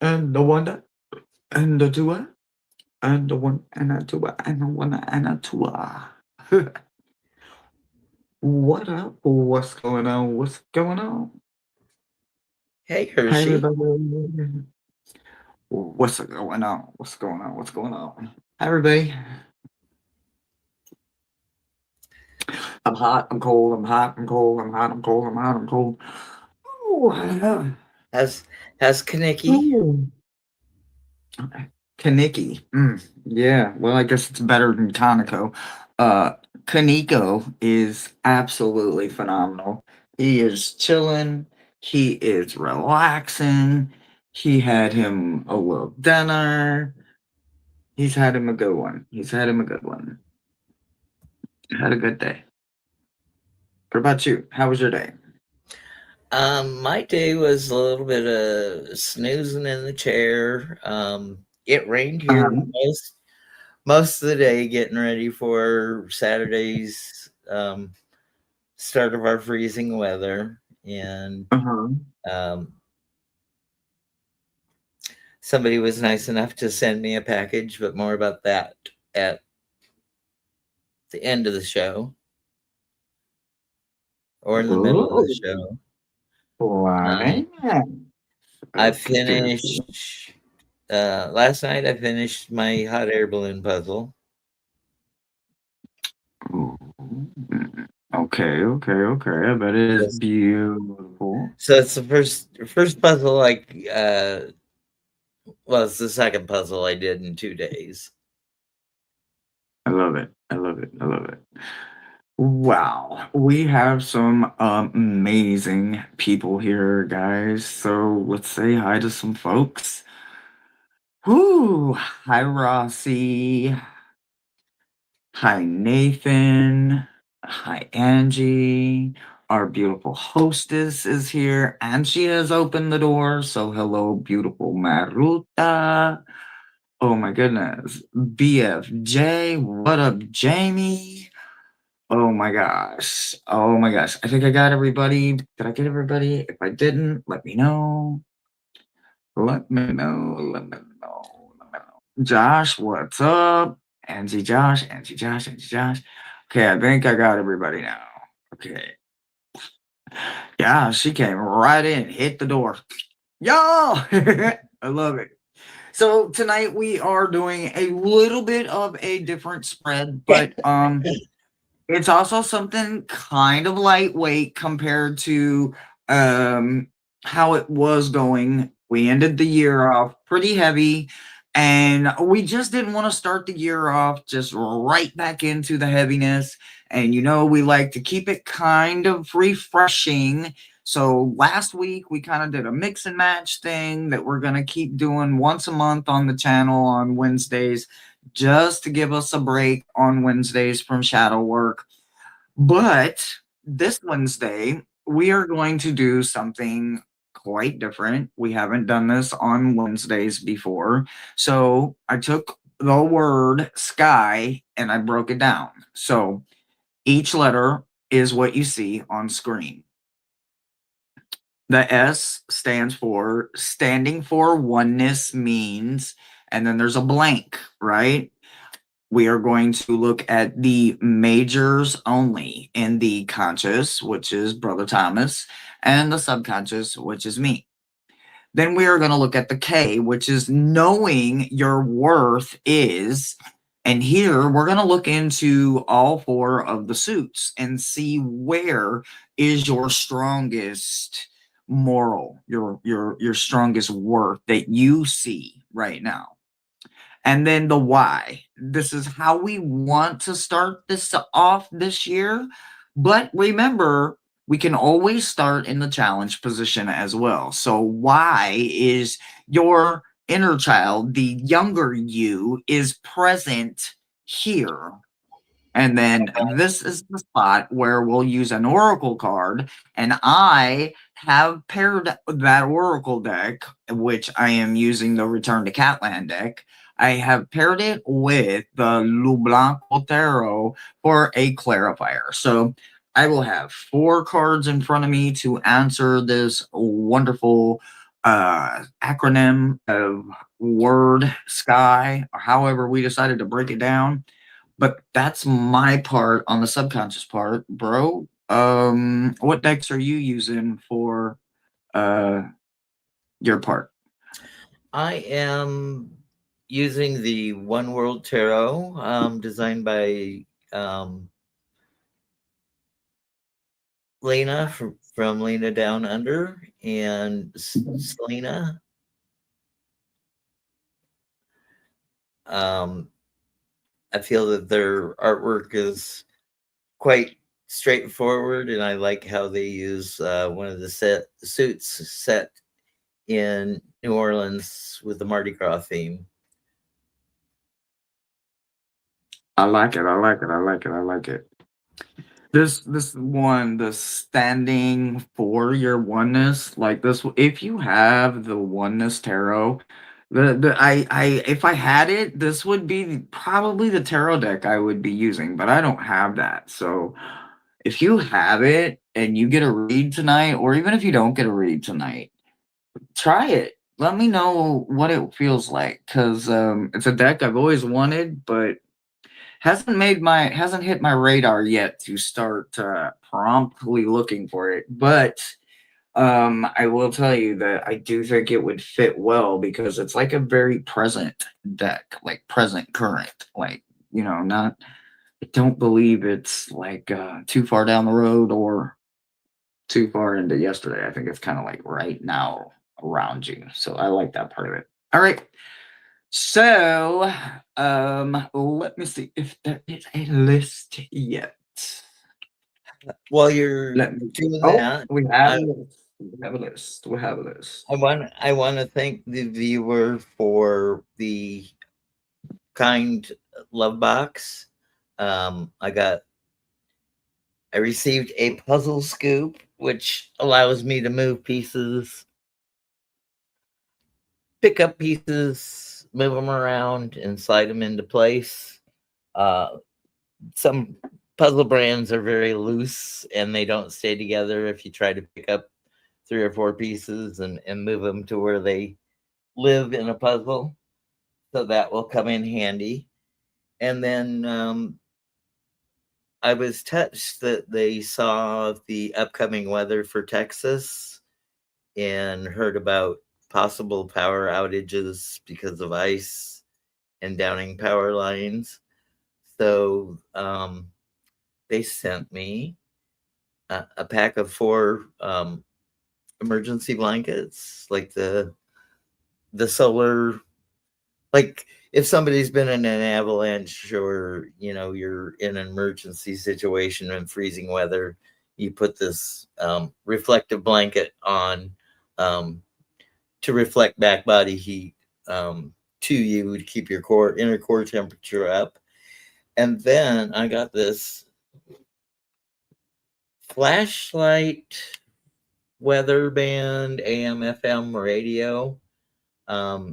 and the one, and the two, and the one, and the two, and the one, and the two. What up? What's going on? What's going on? Hey, Hi, Hershey. everybody. What's going on? What's going on? What's going on? Hi, everybody. I'm hot. I'm cold. I'm hot. I'm cold. I'm hot. I'm cold. I'm hot. I'm cold. Ooh. How's how's Kaniki? Ooh. Kaneki. Yeah. Well, I guess it's better than Kaneko. Uh, Kaneko is absolutely phenomenal. He is chilling. He is relaxing. He had him a little dinner. He's had him a good one. He's had him a good one. Had a good day. What about you? How was your day? My day was a little bit of snoozing in the chair. It rained here Uh-huh. most of the day, getting ready for Saturday's start of our freezing weather, and Uh-huh. um, somebody was nice enough to send me a package, but more about that at the end of the show or in the middle of the Ooh. show. Um, Why? I Okie dokie. finished last night. I finished my hot air balloon puzzle. Ooh. Okay, okay, okay. I bet it is Yes. beautiful. So it's the first puzzle. Well, it's the second puzzle I did in 2 days. I love it. I love it. I love it. Wow. We have some amazing people here, guys. So let's say hi to some folks. Whoo! Hi, Rossi. Hi, Nathan. Hi, Angie. Our beautiful hostess is here and she has opened the door. So, hello, beautiful Maruta. Oh my goodness. BFJ. What up, Jamie? Oh my gosh. Oh my gosh. I think I got everybody. Did I get everybody? If I didn't, let me know. Let me know. Let me know. Let me know. Josh, what's up? Angie Josh, Angie Josh, Angie Josh. Okay, I think I got everybody now. Okay. Yeah, she came right in, hit the door. Y'all! I love it. So tonight we are doing a little bit of a different spread, but it's also something kind of lightweight compared to um how it was going. We ended the year off pretty heavy, and we just didn't want to start the year off just right back into the heaviness. And we like to keep it kind of refreshing. So last week we kind of did a mix and match thing that we're going to keep doing once a month on the channel on Wednesdays, just to give us a break on Wednesdays from shadow work. But this Wednesday, we are going to do something quite different. We haven't done this on Wednesdays before. So I took the word sky and I broke it down. So each letter is what you see on screen. The S stands for standing for oneness means, and then there's a blank, right? We are going to look at the majors only in the conscious, which is Brother Thomas, and the subconscious, which is me. Then we are going to look at the K, which is knowing your worth is. And here we're going to look into all four of the suits and see where is your strongest moral, your strongest worth that you see right now. And then the why. This is how we want to start this off this year. But remember, we can always start in the challenge position as well. So, why is your inner child, the younger you, is present here? And then this is the spot where we'll use an oracle card. And I have paired that oracle deck, which I am using the Return to Catland deck. I have paired it with the Lublanc Tarot for a clarifier. So I will have four cards in front of me to answer this wonderful acronym of word sky, or however we decided to break it down. But that's my part on the subconscious part, bro. What decks are you using for uh your part? I am using the One World Tarot, designed by Lena from Lena Down Under and Selena. Um, I feel that their artwork is quite straightforward, and I like how they use one of the suits set in New Orleans with the Mardi Gras theme. I like it. I like it. I like it. I like it. This one, the standing for your oneness, like this. If you have the oneness tarot, the I if I had it, this would be probably the tarot deck I would be using, but I don't have that. So if you have it and you get a read tonight, or even if you don't get a read tonight, try it. Let me know what it feels like, because it's a deck I've always wanted, but hasn't hit my radar yet to start promptly looking for it. But I will tell you that I do think it would fit well because it's like a very present deck, like present current, like, not. I don't believe it's like too far down the road or too far into yesterday. I think it's kind of like right now around you. So I like that part of it. All right. So, let me see if there is a list yet. While you're Let me. doing Oh, that, we have I a list. We have a list. We have a list. I want to thank the viewer for the kind love box. I got I received a puzzle scoop, which allows me to move pieces, pick up pieces, move them around, and slide them into place. Uh, some puzzle brands are very loose and they don't stay together if you try to pick up three or four pieces and move them to where they live in a puzzle. So that will come in handy. And then I was touched that they saw the upcoming weather for Texas and heard about possible power outages because of ice and downing power lines. So they sent me a pack of four emergency blankets, like the solar, like if somebody's been in an avalanche or you're in an emergency situation in freezing weather, you put this reflective blanket on um, to reflect back body heat to you to keep your inner core temperature up. And then I got this flashlight weather band AM FM radio.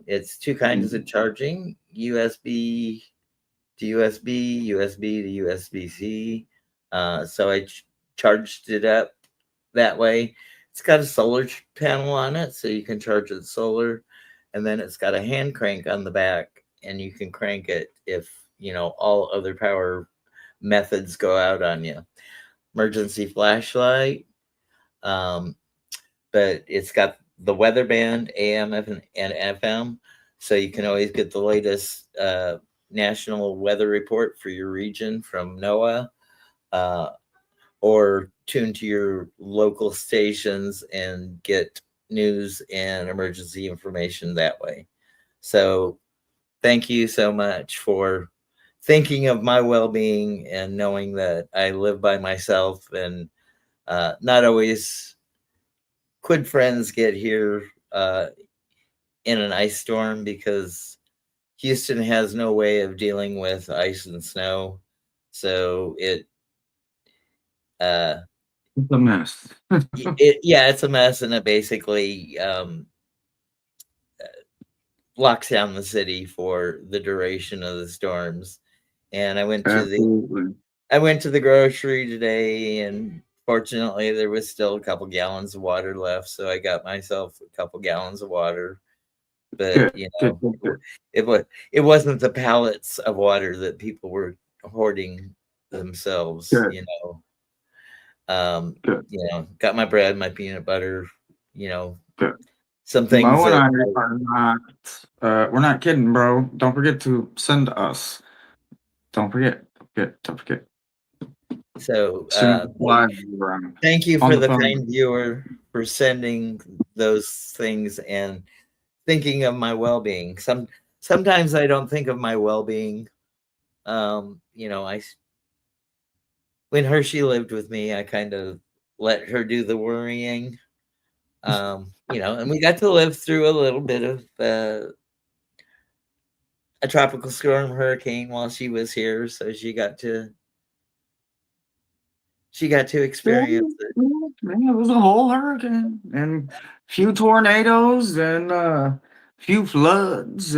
It's two kinds of charging: USB to USB, USB to USB C. So I charged it up that way. It's got a solar panel on it, so you can charge it solar, and then it's got a hand crank on the back, and you can crank it if all other power methods go out on you. Emergency flashlight, um, but it's got the weather band, AM and FM, so you can always get the latest national weather report for your region from NOAA, uh, or tune to your local stations and get news and emergency information that way. So, thank you so much for thinking of my well being and knowing that I live by myself and not always could friends get here in an ice storm because Houston has no way of dealing with ice and snow. So uh, It's a mess. yeah, it's a mess, and it basically locks down the city for the duration of the storms. And Absolutely. I went to the grocery today and Fortunately, there was still a couple gallons of water left, so I got myself a couple gallons of water. But Good, good, good, good, it wasn't the pallets of water that people were hoarding themselves. good, Um, good, got my bread, my peanut butter, you know, good. some things Mo and that I are not, we're not kidding, bro. Don't forget to send us. Don't forget. Don't forget. Don't forget. so As soon as it's live, we're thank you on for the the phone. kind viewer for sending those things and thinking of my well-being. Sometimes I don't think of my well-being. I when Hershey lived with me, I kind of let her do the worrying. And we got to live through a little bit of a tropical storm hurricane while she was here, so she got to Yeah, experience it. yeah, it was a whole hurricane and few tornadoes and few floods.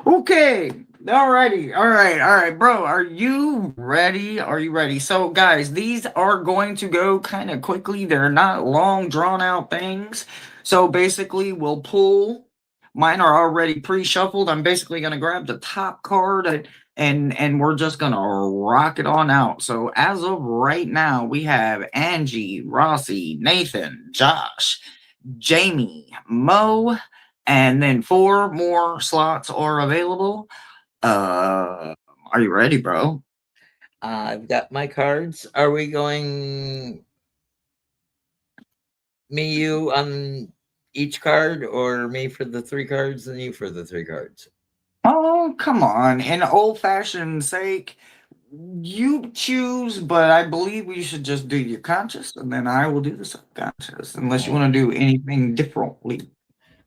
Okay. Alrighty. All right, bro. Are you ready? Are you ready? So, guys, these are going to go kind of quickly. They're not long, drawn out things. So, basically, we'll pull. Mine are already pre-shuffled. I'm basically gonna grab the top card and we're just gonna rock it on out. So, as of right now, we have Angie, Rossi, Nathan, Josh, Jamie, Mo, and then 4 more slots are available. Are you ready, bro? I've got my cards. Are we going me, you on each card, or me for the three cards and you for the three cards? Oh, come on. In old-fashioned sake, you choose, but I believe we should just do your conscious, and then I will do the subconscious, unless you Oh, want to do anything differently.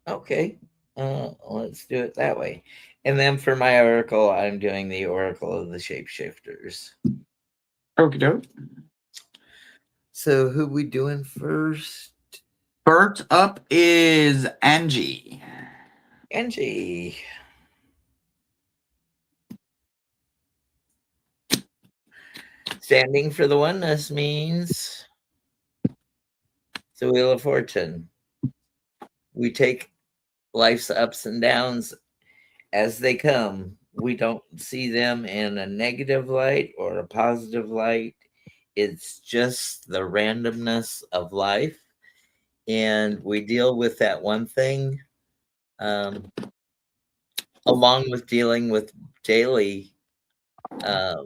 okay. Let's do it that way. And then for my oracle, I'm doing the oracle of the shapeshifters. Okie doke. So who we doing first? First up is Angie. Angie. Standing for the oneness means the Wheel of Fortune. We take life's ups and downs as they come. We don't see them in a negative light or a positive light. It's just the randomness of life. And we deal with that one thing, um, along with dealing with daily uh,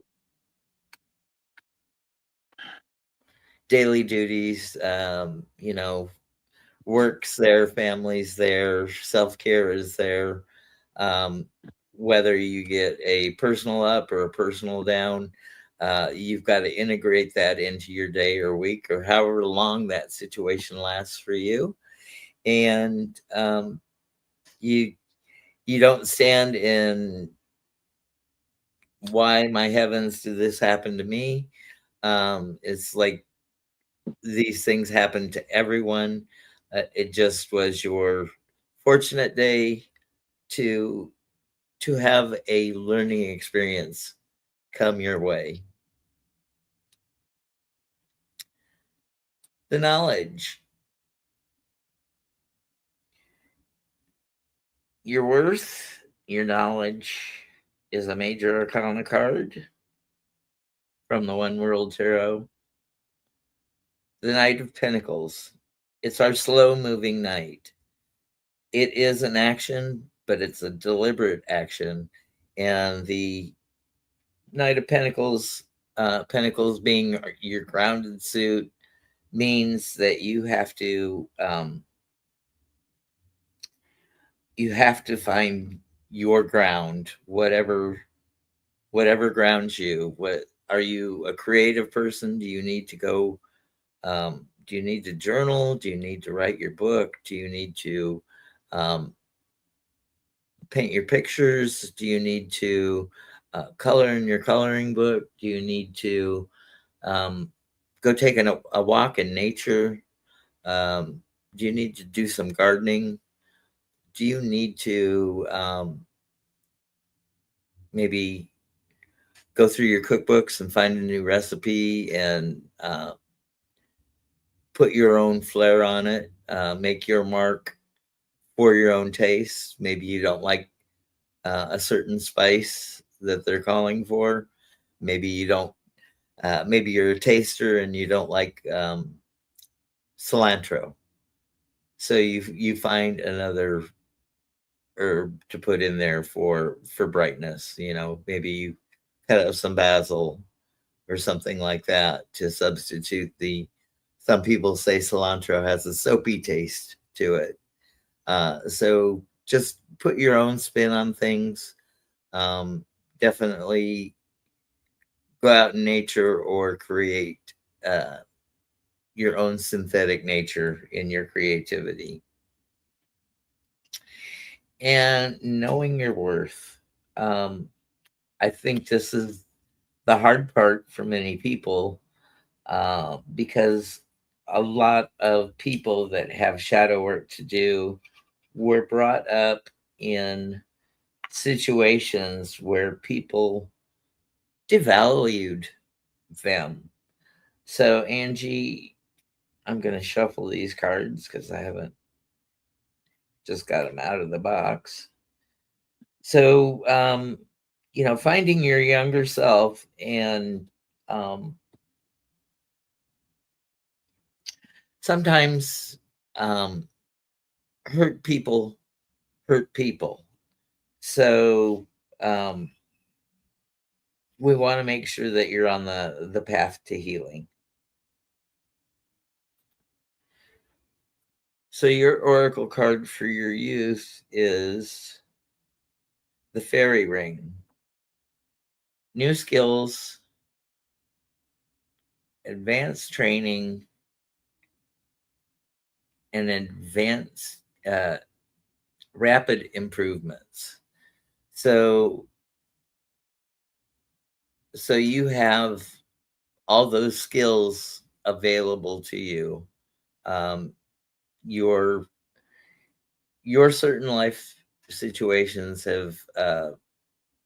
daily duties. Work's there, family's there, self care is there. Um, Whether you get a personal up or a personal down, you've got to integrate that into your day or week or however long that situation lasts for you. And you you don't stand in why my heavens did this happen to me. It's like these things happen to everyone. It just was your fortunate day to have a learning experience come your way. The knowledge, your worth, your knowledge is a major arcana card from the One World Tarot. The Knight of Pentacles. It's our slow moving knight. It is an action, but it's a deliberate action. And the Knight of Pentacles, Pentacles being your grounded suit, means that you have to find your ground, whatever grounds you. What are you, a creative person? Do you need to go? Do you need to journal? Do you need to write your book? Do you need to um, paint your pictures? Do you need to color in your coloring book? Do you need to um, go take a walk in nature? Um, do you need to do some gardening? Do you need to maybe go through your cookbooks and find a new recipe and put your own flair on it, make your mark for your own taste. Maybe you don't like a certain spice that they're calling for. Maybe you don't. Maybe you're a taster and you don't like cilantro. So you find another herb to put in there for brightness. You know, maybe you cut up some basil or something like that to substitute the. Some people say cilantro has a soapy taste to it. So just put your own spin on things. Definitely go out in nature or create uh, your own synthetic nature in your creativity. And knowing your worth. I think this is the hard part for many people because a lot of people that have shadow work to do were brought up in situations where people devalued them. So, Angie, I'm going to shuffle these cards because I haven't just got them out of the box. So, finding your younger self and um, sometimes um, hurt people hurt people. So, um, we want to make sure that you're on the path to healing. So your oracle card for your youth is the fairy ring. New skills, advanced training, and advanced rapid improvements. So you have all those skills available to you. Um, your certain life situations have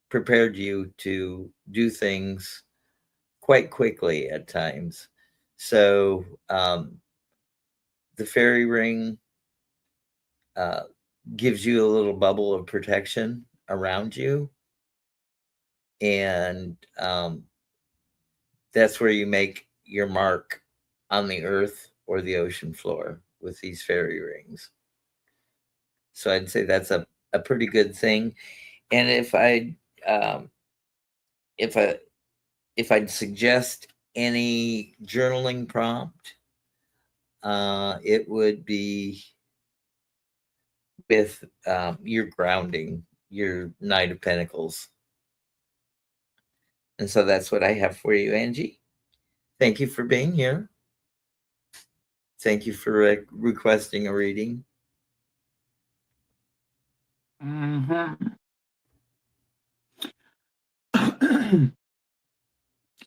prepared you to do things quite quickly at times. So the fairy ring uh, gives you a little bubble of protection around you. And that's where you make your mark on the earth or the ocean floor with these fairy rings. So I'd say that's a pretty good thing. And um, if I if I'd suggest any journaling prompt, it would be with your grounding, your Knight of Pentacles. And so that's what I have for you, Angie. Thank you for being here. Thank you for requesting a reading. Mm-hmm.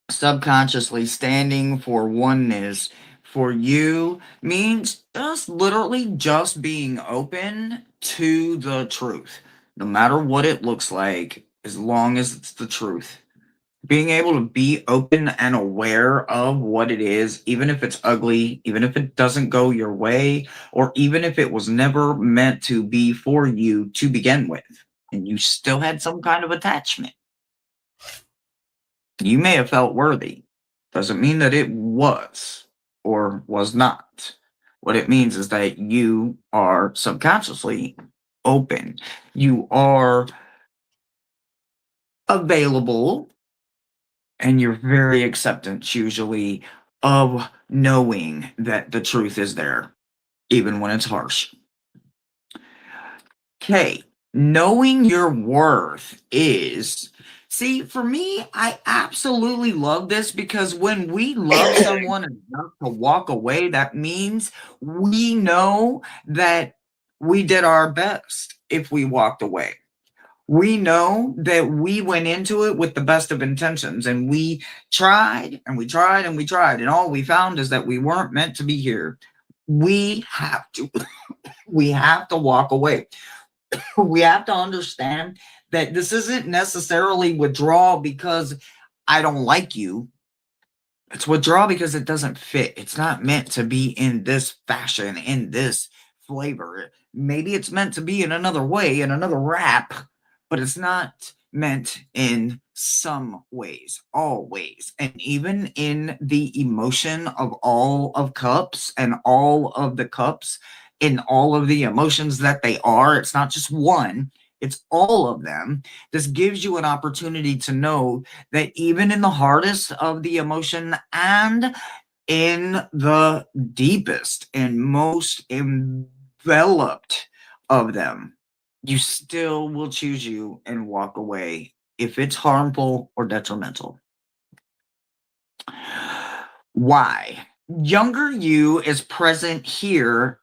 Subconsciously standing for oneness for you means just literally just being open to the truth, no matter what it looks like, as long as it's the truth. Being able to be open and aware of what it is, even if it's ugly, even if it doesn't go your way, or even if it was never meant to be for you to begin with, and you still had some kind of attachment. You may have felt worthy. Doesn't mean that it was or was not. What it means is that you are subconsciously open. You are available and you're very acceptance usually of knowing that the truth is there, even when it's harsh. Okay, knowing your worth is. See, for me, I absolutely love this because when we love someone enough to walk away, that means we know that we did our best if we walked away. We know that we went into it with the best of intentions and we tried and we tried and we tried, and all we found is that we weren't meant to be here. We have to, we have to walk away. We have to understand that this isn't necessarily withdrawal because I don't like you. It's withdraw because it doesn't fit. It's not meant to be in this fashion, in this flavor. Maybe it's meant to be in another way, in another wrap, but it's not meant in some ways, all ways. And even in the emotion of all of cups and all of the cups in all of the emotions that they are, it's not just one, it's all of them. This gives you an opportunity to know that even in the hardest of the emotion and in the deepest and most enveloped of them, you still will choose you and walk away if it's harmful or detrimental. Why? Younger you is present here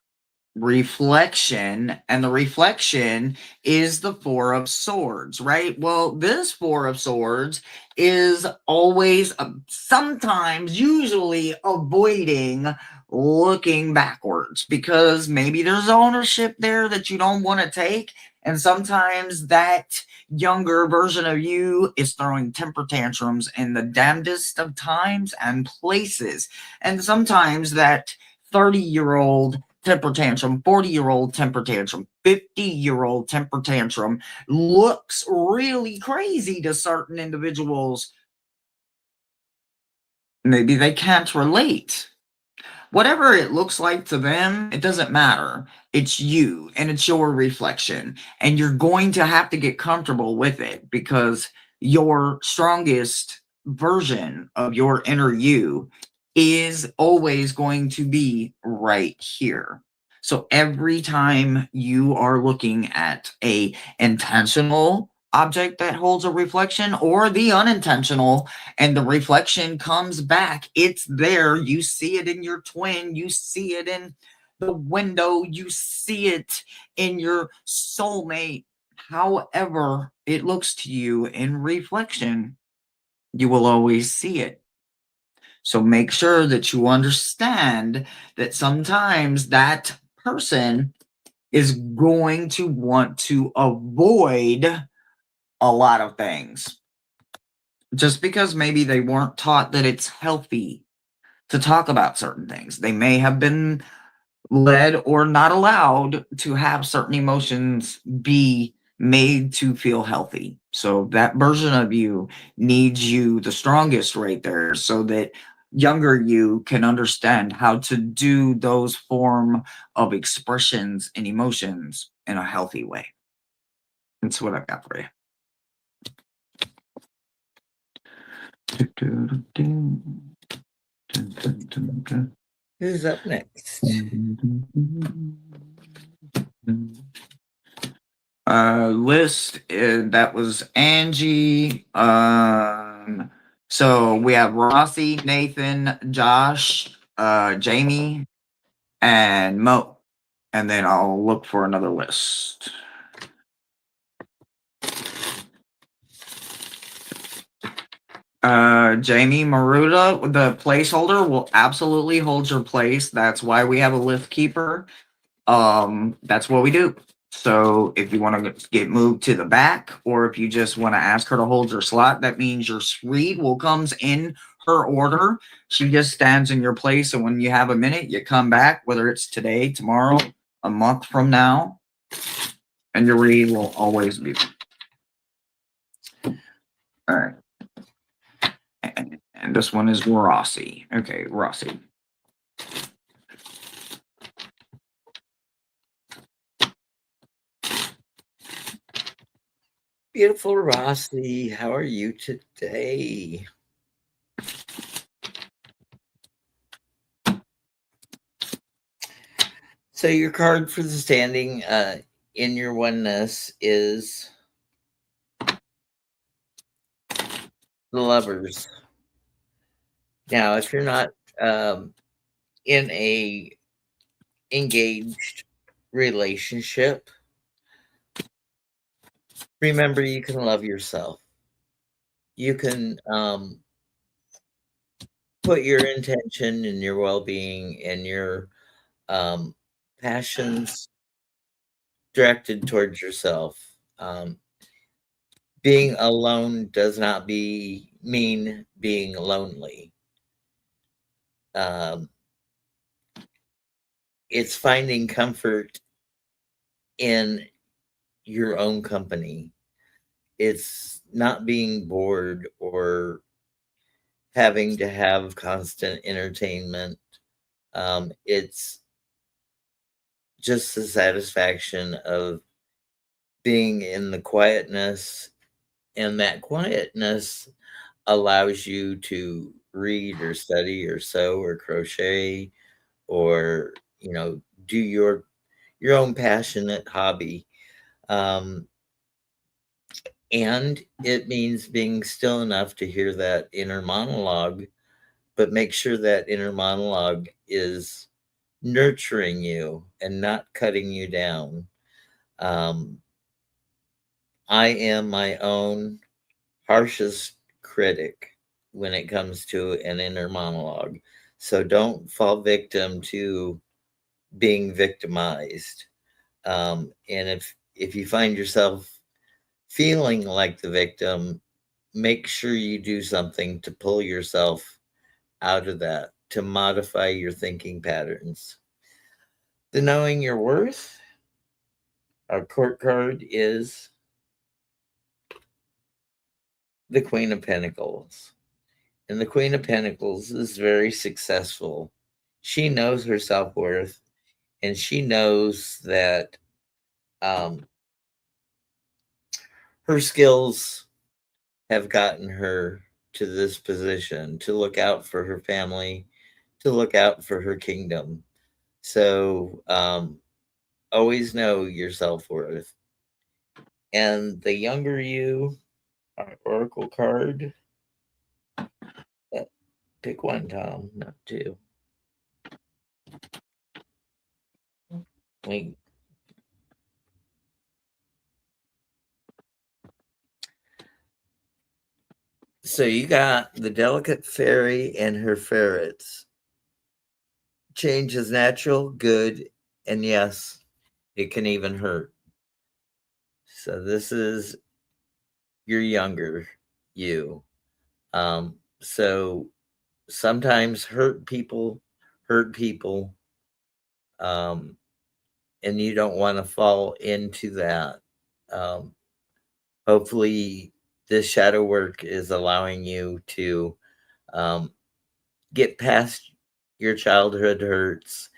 reflection, and the reflection is the Four of Swords, right? Well, this Four of Swords is always sometimes usually avoiding looking backwards because maybe there's ownership there that you don't want to take, and sometimes that younger version of you is throwing temper tantrums in the damnedest of times and places, and sometimes that 30-year-old temper tantrum, 40-year-old temper tantrum, 50-year-old temper tantrum looks really crazy to certain individuals. Maybe they can't relate. Whatever it looks like to them, it doesn't matter. It's you and it's your reflection. And you're going to have to get comfortable with it because your strongest version of your inner you is always going to be right here. So every time you are looking at a intentional object that holds a reflection or the unintentional and the reflection comes back, it's there. You see it in your twin, you see it in the window, you see it in your soulmate. However, it looks to you in reflection, you will always see it. So make sure that you understand that sometimes that person is going to want to avoid a lot of things just because maybe they weren't taught that it's healthy to talk about certain things. They may have been led or not allowed to have certain emotions be made to feel healthy. So that version of you needs you the strongest right there so that younger you can understand how to do those form of expressions and emotions in a healthy way. That's what I've got for you. Who's up next? List that was Angie. So we have Rossi, Nathan, Josh, Jamie, and Mo. And then I'll look for another list. Jamie Maruda, the placeholder will absolutely hold your place. That's why we have a list keeper. That's what we do. So if you want to get moved to the back, or if you just want to ask her to hold your slot, that means your read will comes in her order. She just stands in your place, and when you have a minute, you come back, whether it's today, tomorrow, a month from now, and your read will always be. All right. And this one is Rossi. Okay, Rossi. Beautiful Rossi, how are you today? So your card for the standing in your oneness is the Lovers. Now, if you're not in a engaged relationship, remember you can love yourself. You can put your intention and your well-being and your passions directed towards yourself. Being alone does not mean being lonely. Um, it's finding comfort in your own company. It's not being bored or having to have constant entertainment. It's just the satisfaction of being in the quietness, and that quietness allows you to read or study or sew or crochet or do your own passionate hobby. um, and it means being still enough to hear that inner monologue, but make sure that inner monologue is nurturing you and not cutting you down. um, I am my own harshest critic when it comes to an inner monologue. So don't fall victim to being victimized. And if you find yourself feeling like the victim, make sure you do something to pull yourself out of that, to modify your thinking patterns. The knowing your worth, our court card is the Queen of Pentacles. And the Queen of Pentacles is very successful. She knows her self worth, and she knows that um, her skills have gotten her to this position to look out for her family, to look out for her kingdom. So always know your self worth. And the younger you, our oracle card, pick one, Tom, not two. Wait. So you got the delicate fairy and her ferrets. Change is natural, good, and yes, it can even hurt. So this is your younger you. So sometimes hurt people, um, and you don't want to fall into that. Um, hopefully, this shadow work is allowing you to um, get past your childhood hurts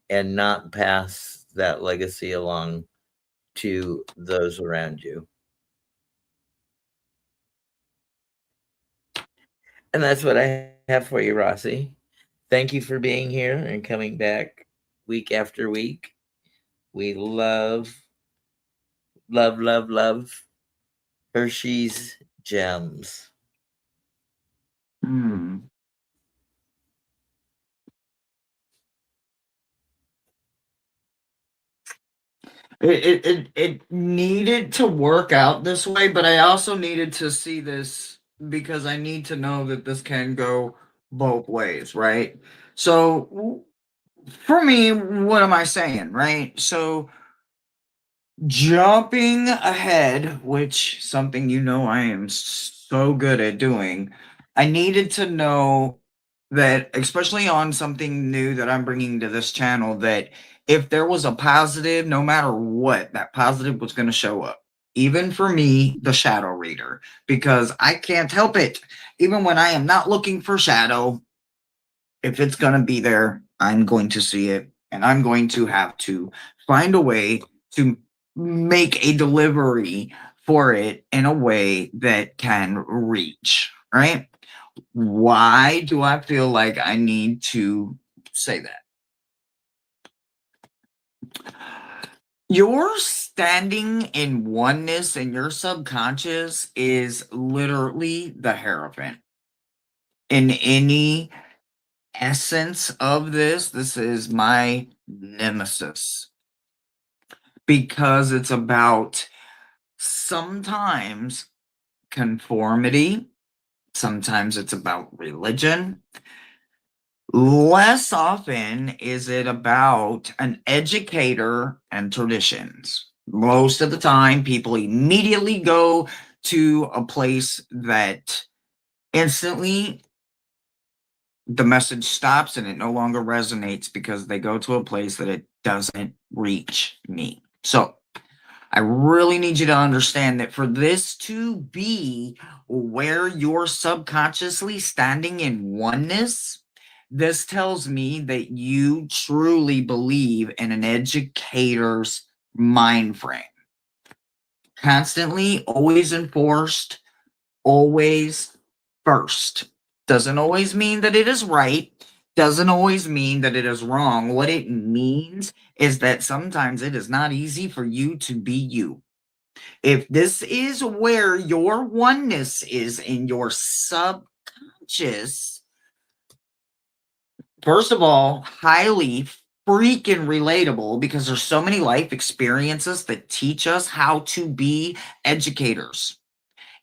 and not pass that legacy along to those around you. And that's what I have for you, Rossi. Thank you for being here and coming back week after week. We love Hershey's Gems. Hmm. It needed to work out this way, but I also needed to see this because I need to know that this can go both ways, right? So for me, what am I saying, right? So jumping ahead, which something I am so good at doing, I needed to know that, especially on something new that I'm bringing to this channel, that if there was a positive, no matter what, that positive was going to show up. Even for me, the shadow reader, because I can't help it. Even when I am not looking for shadow, if it's going to be there, I'm going to see it, and I'm going to have to find a way to make a delivery for it in a way that can reach, right? Why do I feel like I need to say that? Your standing in oneness in your subconscious is literally the Hierophant. In any essence of this is my nemesis because it's about sometimes conformity, sometimes it's about religion. Less often is it about an educator and traditions. Most of the time, people immediately go to a place that instantly the message stops and it no longer resonates because they go to a place that it doesn't reach me. So I really need you to understand that for this to be where you're subconsciously standing in oneness, this tells me that you truly believe in an educator's mind frame. Constantly, always enforced, always first. Doesn't always mean that it is right, doesn't always mean that it is wrong. What it means is that sometimes it is not easy for you to be you. If this is where your oneness is in your subconscious, first of all, highly freaking relatable because there's so many life experiences that teach us how to be educators.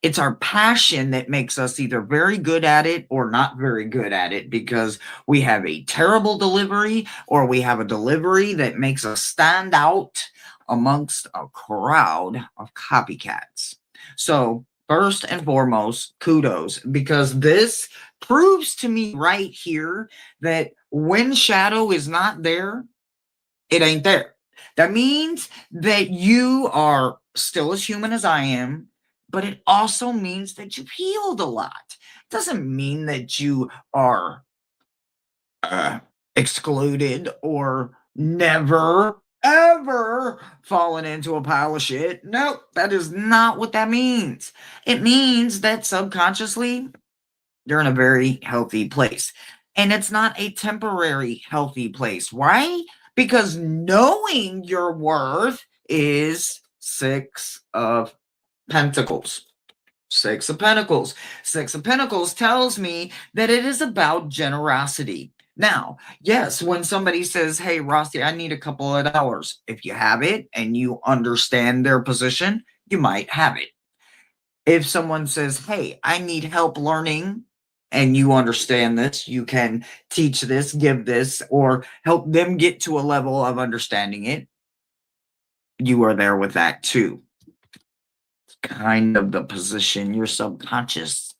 It's our passion that makes us either very good at it or not very good at it because we have a terrible delivery or we have a delivery that makes us stand out amongst a crowd of copycats. So, first and foremost, kudos because this proves to me right here that when shadow is not there, it ain't there. That means that you are still as human as I am, but it also means that you've healed a lot. It doesn't mean that you are uh, excluded or never, ever fallen into a pile of shit. Nope, that is not what that means. It means that subconsciously you're in a very healthy place. And it's not a temporary healthy place. Why? Because knowing your worth is Six of Pentacles. Six of Pentacles. Six of Pentacles tells me that it is about generosity. Now, yes, when somebody says, hey, Rossi, I need a couple of dollars, if you have it and you understand their position, you might have it. If someone says, hey, I need help learning, and you understand this, you can teach this, give this, or help them get to a level of understanding it, you are there with that too. It's kind of the position your subconscious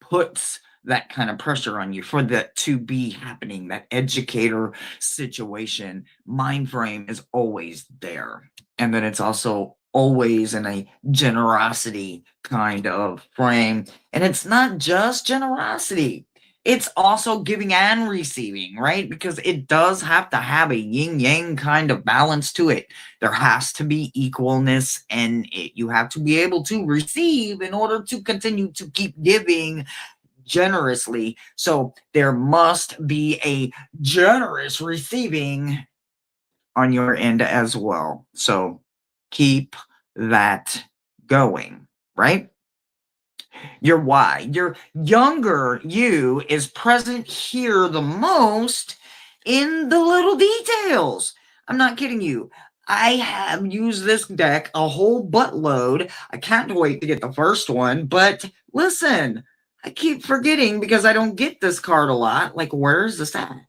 puts that kind of pressure on you for that to be happening. That educator situation mind frame is always there. And then it's also always in a generosity kind of frame. And it's not just generosity, it's also giving and receiving, right? Because it does have to have a yin yang kind of balance to it. There has to be equalness in it. You have to be able to receive in order to continue to keep giving generously. So there must be a generous receiving on your end as well. So keep that going, right? Your why. Your younger you is present here the most in the little details. I'm not kidding you. I have used this deck a whole buttload. I can't wait to get the first one, but listen, I keep forgetting because I don't get this card a lot. Like, where's this at?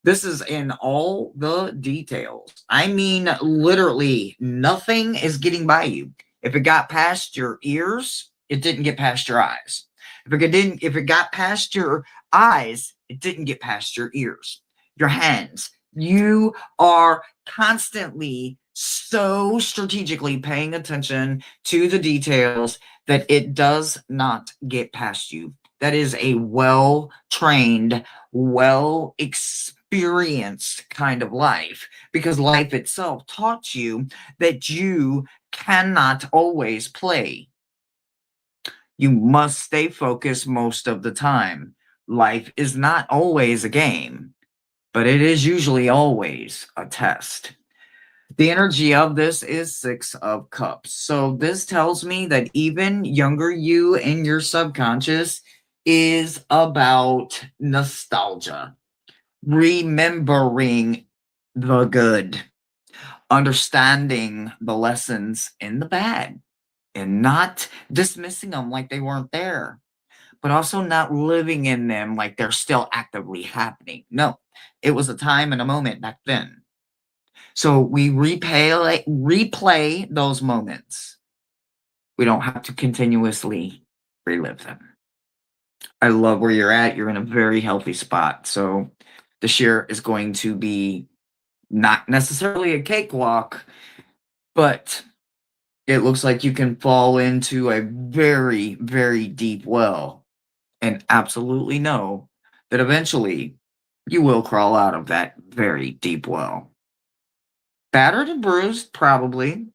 This is in all the details. I mean, literally, nothing is getting by you. If it got past your ears, it didn't get past your eyes. If it got past your eyes, it didn't get past your ears. Your hands. You are constantly so strategically paying attention to the details that it does not get past you. That is a well trained, well experienced kind of life because life itself taught you that you cannot always play. You must stay focused most of the time. Life is not always a game, but it is usually always a test. The energy of this is Six of Cups. So this tells me that even younger you in your subconscious is about nostalgia, remembering the good, understanding the lessons in the bad, and not dismissing them like they weren't there, but also not living in them like they're still actively happening. No, it was a time and a moment back then. So we replay those moments. We don't have to continuously relive them. I love where you're at. You're in a very healthy spot. So this year is going to be not necessarily a cakewalk, but it looks like you can fall into a very, very deep well and absolutely know that eventually you will crawl out of that very deep well. Battered and bruised, probably,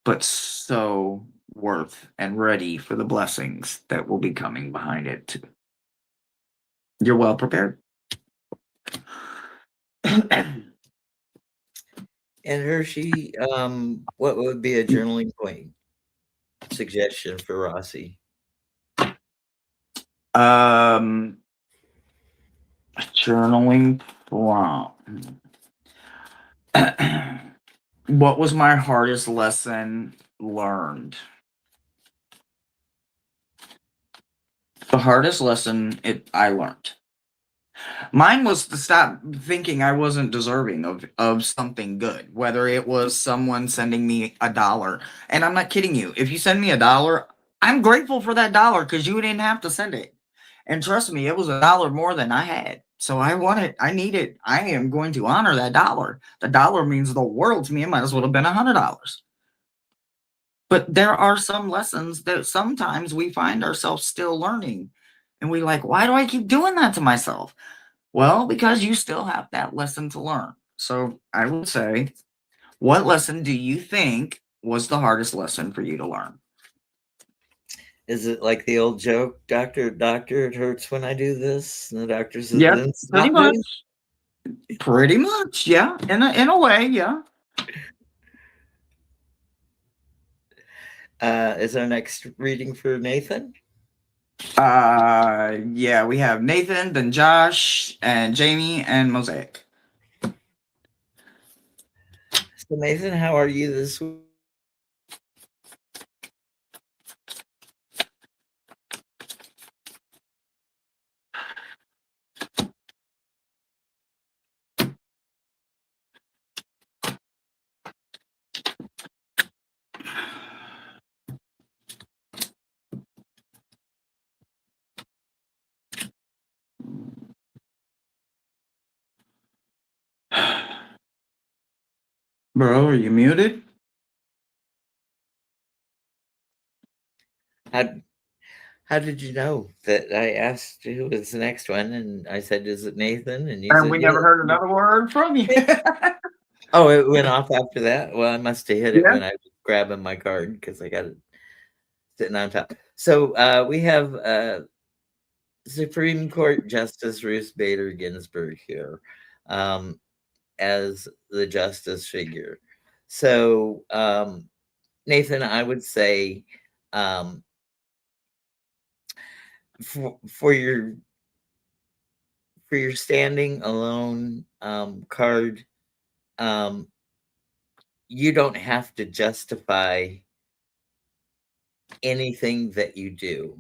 but so worth and ready for the blessings that will be coming behind it, too. You're well prepared. And Hershey, what would be a journaling point suggestion for Rossi? Journaling prompt. What was my hardest lesson learned? The hardest lesson I learned. Mine was to stop thinking I wasn't deserving of something good, whether it was someone sending me $1. And I'm not kidding you. If you send me $1, I'm grateful for that dollar because you didn't have to send it. And trust me, it was $1 more than I had. So I want it. I need it. I am going to honor that dollar. The dollar means the world to me. It might as well have been $100. But there are some lessons that sometimes we find ourselves still learning. And we like, why do I keep doing that to myself? Well, because you still have that lesson to learn. So I would say, what lesson do you think was the hardest lesson for you to learn? Is it like the old joke, doctor, it hurts when I do this? And the doctor says, Yeah, then pretty stop much. doing. Pretty much, yeah. In a way, yeah. Is our next reading for Nathan? Yeah, we have Nathan, then Josh, and Jamie, and Mosaic. So Nathan, how are you this week? Bro, are you muted? How did you know that I asked who was the next one? And I said, is it Nathan? And you And said, we yeah. never heard another word from you. Oh, it went off after that? Well, I must have hit it Yeah. when I was grabbing my card because I got it sitting on top. So we have Supreme Court Justice Ruth Bader Ginsburg here as the justice figure. So, Nathan, I would say for your standing alone card, you don't have to justify anything that you do.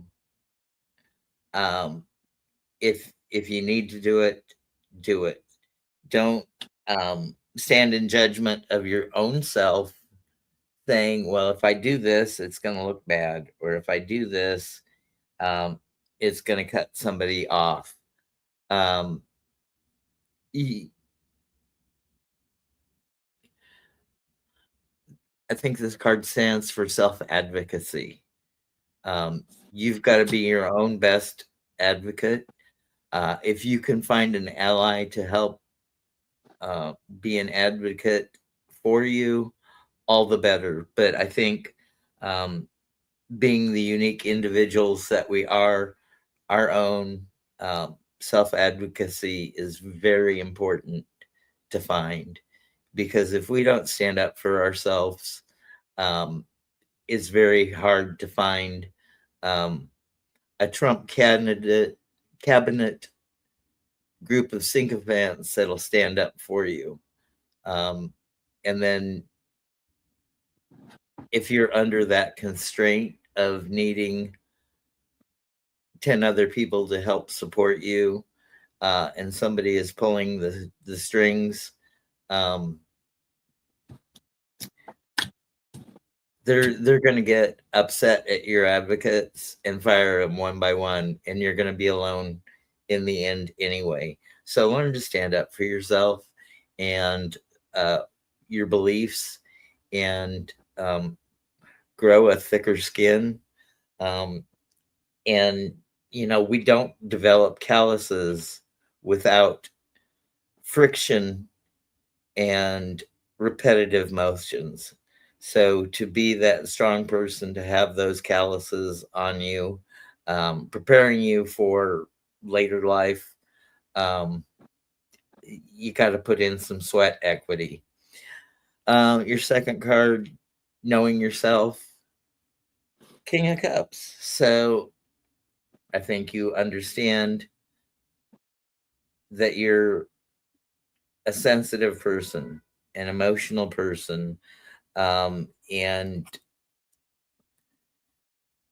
If you need to do it, do it. Don't stand in judgment of your own self, saying, "Well, if I do this, it's going to look bad," or "If I do this, it's going to cut somebody off." Um, I think this card stands for self advocacy. You've got to be your own best advocate. If you can find an ally to help be an advocate for you, all the better. But I think being the unique individuals that we are, our own self advocacy is very important to find, because if we don't stand up for ourselves, it's very hard to find a Trump cabinet group of sycophants that'll stand up for you. And then if you're under that constraint of needing 10 other people to help support you, and somebody is pulling the strings, they're going to get upset at your advocates and fire them one by one, and you're going to be alone in the end anyway. So learn to stand up for yourself and uh, your beliefs, and grow a thicker skin. Um, and we don't develop calluses without friction and repetitive motions. So to be that strong person, to have those calluses on you, preparing you for later life, um, you got to put in some sweat equity. Your second card, knowing yourself, King of Cups. So I think you understand that you're a sensitive person, an emotional person, and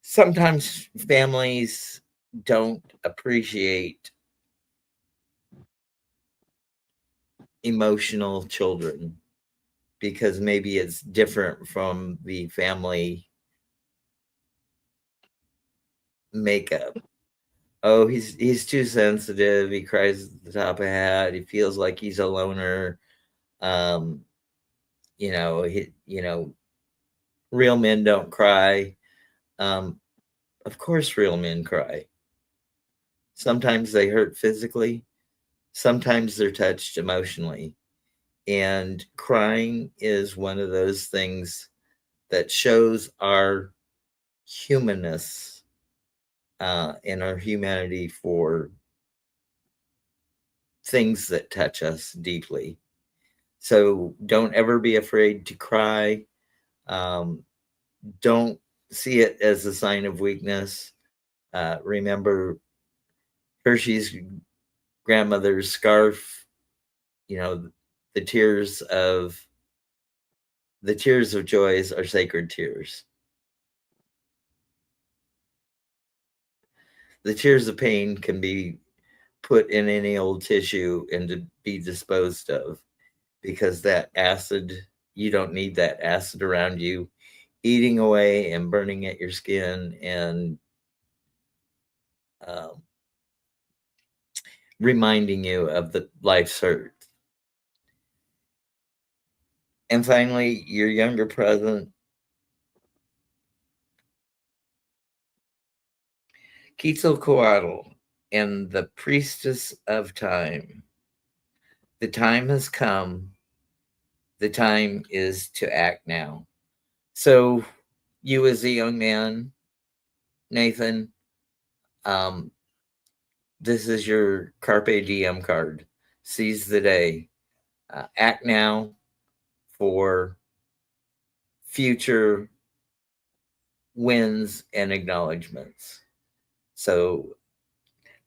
sometimes families don't appreciate emotional children because maybe it's different from the family makeup. Oh, he's too sensitive. He cries at the top of the hat. He feels like he's a loner. Um, real men don't cry. Um, of course, real men cry. Sometimes they hurt physically. Sometimes they're touched emotionally. And crying is one of those things that shows our humanness, and our humanity for things that touch us deeply. So don't ever be afraid to cry. Um, don't see it as a sign of weakness. Remember Hershey's grandmother's scarf, you know, the tears of the tears of joys are sacred tears. The tears of pain can be put in any old tissue and to be disposed of, because that acid, you don't need that acid around you eating away and burning at your skin and um, reminding you of the life's hurt. And finally, your younger present, Quetzalcoatl and the priestess of time. The time has come. The time is to act now. So, you as a young man, Nathan, um, this is your Carpe Diem card. Seize the day. Act now for future wins and acknowledgments. So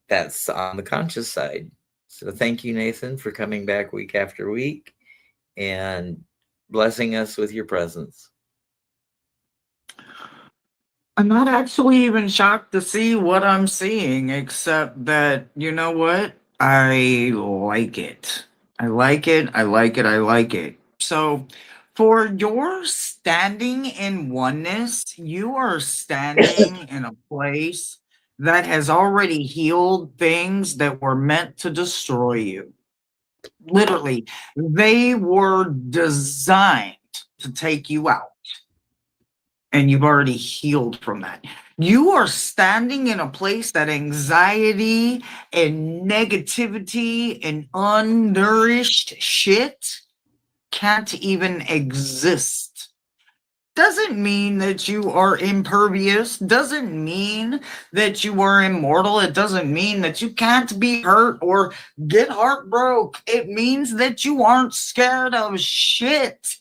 that's on the conscious side. So thank you, Nathan, for coming back week after week and blessing us with your presence. I'm not actually even shocked to see what I'm seeing, except that, you know what? I like it. I like it. I like it. I like it. So, for your standing in oneness, you are standing in a place that has already healed things that were meant to destroy you. Literally, they were designed to take you out, and you've already healed from that. You are standing in a place that anxiety and negativity and unnourished shit can't even exist. Doesn't mean that you are impervious, doesn't mean that you are immortal, it doesn't mean that you can't be hurt or get heartbroken. It means that you aren't scared of shit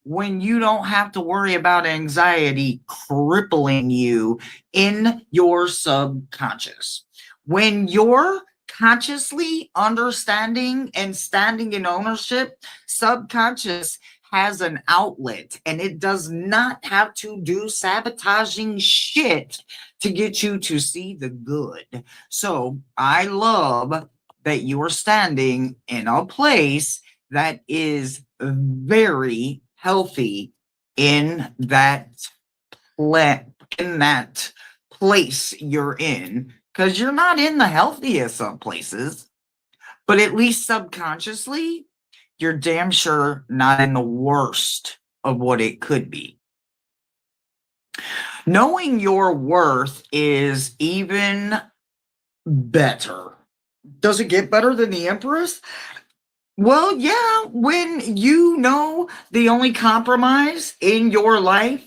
when you don't have to worry about anxiety crippling you in your subconscious. When you're consciously understanding and standing in ownership, subconscious has an outlet and it does not have to do sabotaging shit to get you to see the good. So I love that you're standing in a place that is very healthy in that in that place you're in, because you're not in the healthiest of places, but at least subconsciously, you're damn sure not in the worst of what it could be. Knowing your worth is even better. Does it get better than the Empress? Well, yeah, when you know the only compromise in your life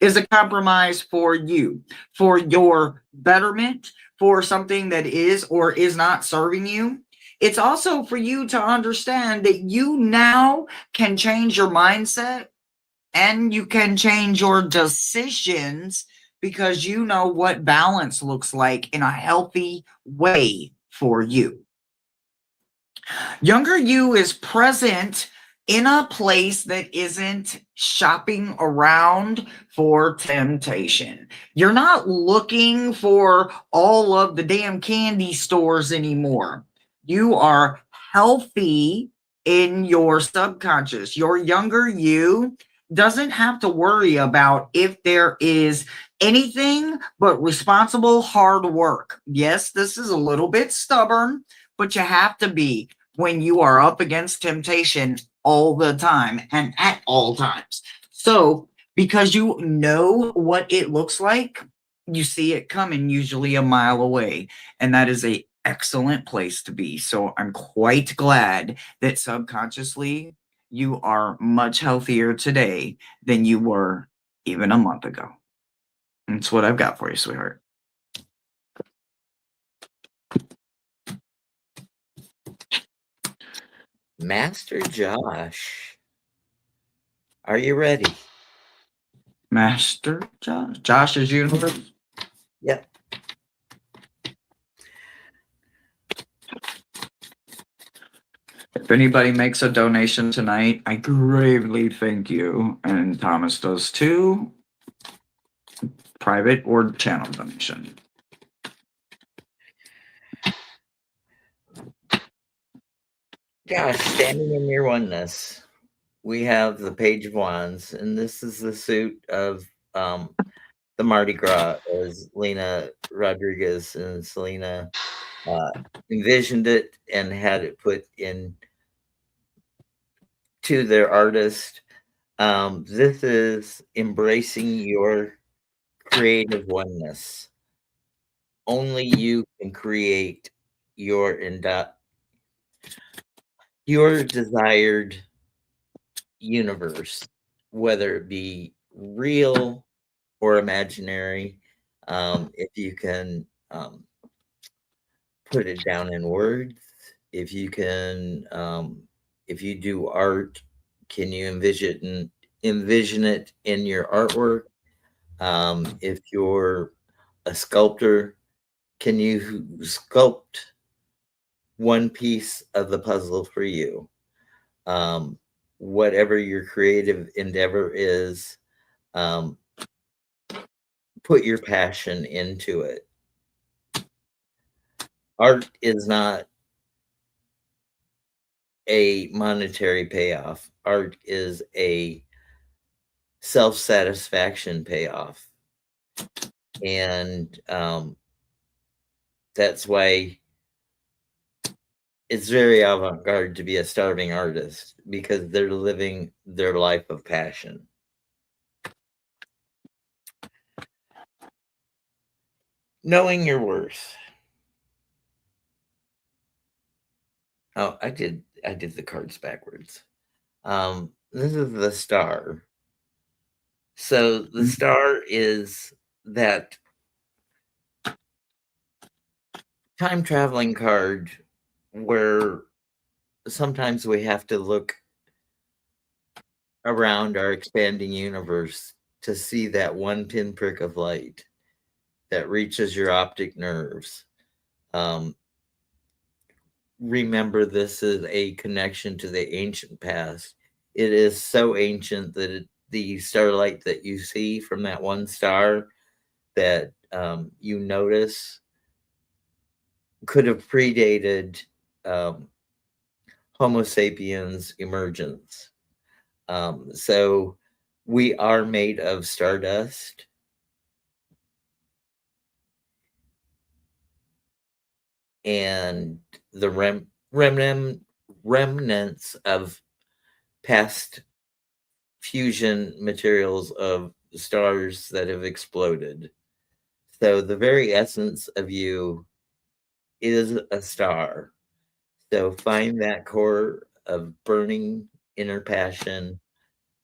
is a compromise for you, for your betterment, for something that is or is not serving you. It's also for you to understand that you now can change your mindset and you can change your decisions because you know what balance looks like in a healthy way for you. Younger you is present in a place that isn't shopping around for temptation. You're not looking for all of the damn candy stores anymore. You are healthy in your subconscious. Your younger you doesn't have to worry about if there is anything but responsible hard work. Yes, this is a little bit stubborn, but you have to be when you are up against temptation all the time and at all times. So, because you know what it looks like, you see it coming usually a mile away. And that is a excellent place to be. So I'm quite glad that subconsciously you are much healthier today than you were even a month ago. That's what I've got for you, sweetheart. Master Josh, are you ready? Master Josh. Josh's universe. Yep. If anybody makes a donation tonight, I gravely thank you. And Thomas does too. Private or channel donation. Josh, standing in your oneness, we have the Page of Wands, and this is the suit of the Mardi Gras as Lena Rodriguez and Selena envisioned it and had it put in to their artist. This is embracing your creative oneness. Only you can create your desired universe, whether it be real or imaginary. If you can put it down in words, if you can, if you do art, can you envision it in your artwork? If you're a sculptor, can you sculpt one piece of the puzzle for you? Whatever your creative endeavor is, put your passion into it. Art is not a monetary payoff. Art is a self-satisfaction payoff. And that's why it's very avant-garde to be a starving artist, because they're living their life of passion. Knowing your worth. Oh, I did the cards backwards. This is the star. So the star is that time traveling card where sometimes we have to look around our expanding universe to see that one pinprick of light that reaches your optic nerves. Remember, this is a connection to the ancient past. It is so ancient that the starlight that you see from that one star that you notice could have predated Homo sapiens emergence. So we are made of stardust. And the remnants of past fusion materials of stars that have exploded. So the very essence of you is a star. So find that core of burning inner passion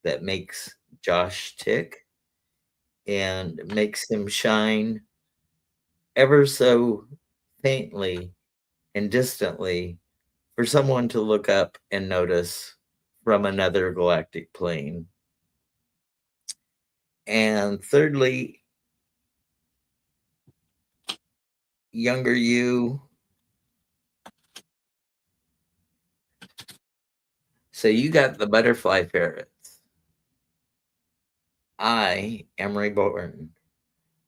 that makes Josh tick and makes him shine ever so faintly and distantly for someone to look up and notice from another galactic plane. And thirdly, younger you. So you got the butterfly ferrets. I am reborn.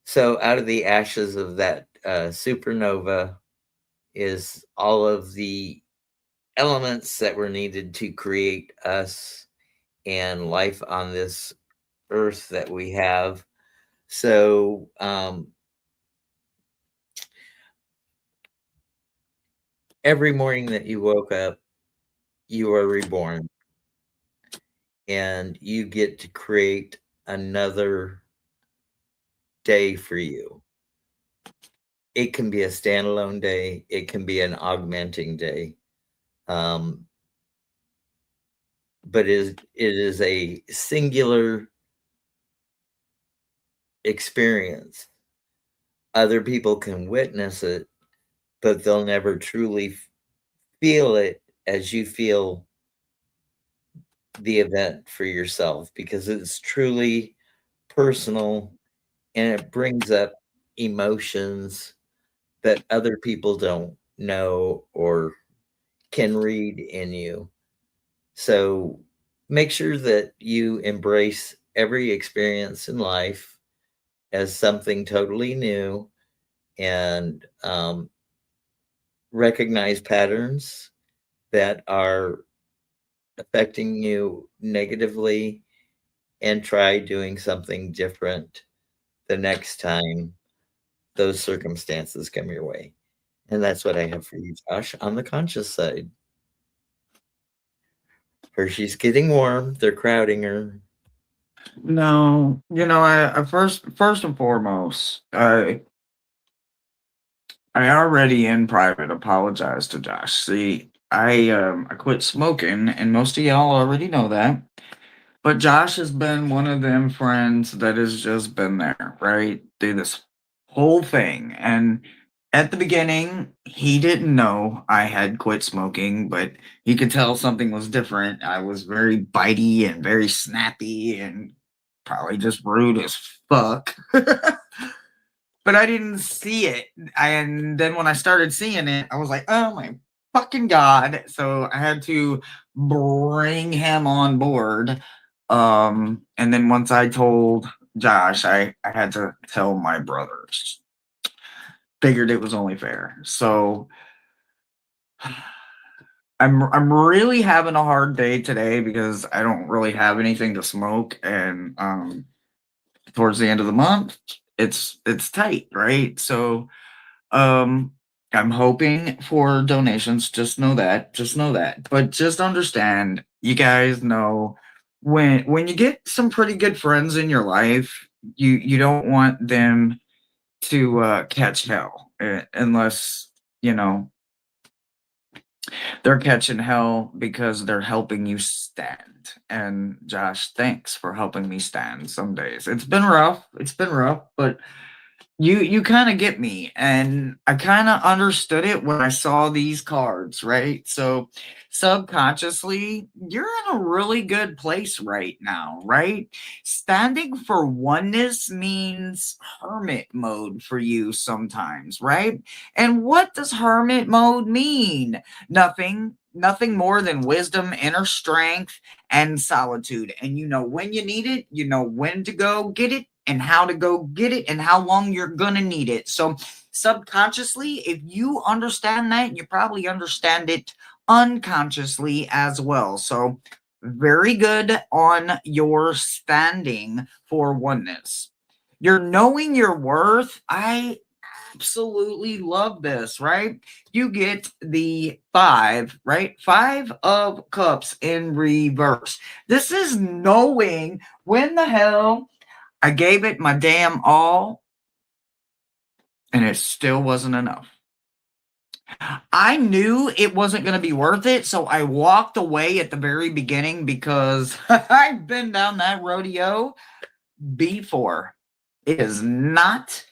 So out of the ashes of that supernova is all of the elements that were needed to create us and life on this earth that we have. So every morning that you woke up, you are reborn and you get to create another day for you. It can be a standalone day, it can be an augmenting day. Um, but it is a singular experience. Other people can witness it, but they'll never truly feel it as you feel the event for yourself because it's truly personal and it brings up emotions that other people don't know or can read in you. So make sure that you embrace every experience in life as something totally new and recognize patterns that are affecting you negatively and try doing something different the next time those circumstances come your way. And that's what I have for you, Josh, on the conscious side. Hershey's getting warm. They're crowding her. No, I first and foremost, I already in private apologized to Josh. See, I quit smoking, and most of y'all already know that. But Josh has been one of them friends that has just been there, right? Through this whole thing. And at the beginning, he didn't know I had quit smoking, but he could tell something was different. I was very bitey and very snappy and probably just rude as fuck. But I didn't see it. And then when I started seeing it, I was like, oh my fucking God. So I had to bring him on board. And then once I told Josh, I had to tell my brothers. Figured it was only fair. So I'm really having a hard day today because I don't really have anything to smoke. And towards the end of the month, it's tight, right? So Um, I'm hoping for donations. Just know that. But just understand, you guys know when you get some pretty good friends in your life, you don't want them to catch hell unless you know they're catching hell because they're helping you stand. And Josh, thanks for helping me stand some days. It's been rough. It's been rough, but you kind of get me, and I kind of understood it when I saw these cards, right? So subconsciously, you're in a really good place right now, right? Standing for oneness means hermit mode for you sometimes, right? And what does hermit mode mean? Nothing more than wisdom, inner strength, and solitude. And you know when you need it, you know when to go get it, and how to go get it, and how long you're gonna need it. So subconsciously, if you understand that, you probably understand it unconsciously as well. So very good on your standing for oneness. You're knowing your worth. I absolutely love this, right? You get the five, right? Five of cups in reverse. This is knowing when the hell I gave it my damn all and it still wasn't enough. I knew it wasn't going to be worth it, so I walked away at the very beginning because I've been down that rodeo before. It is not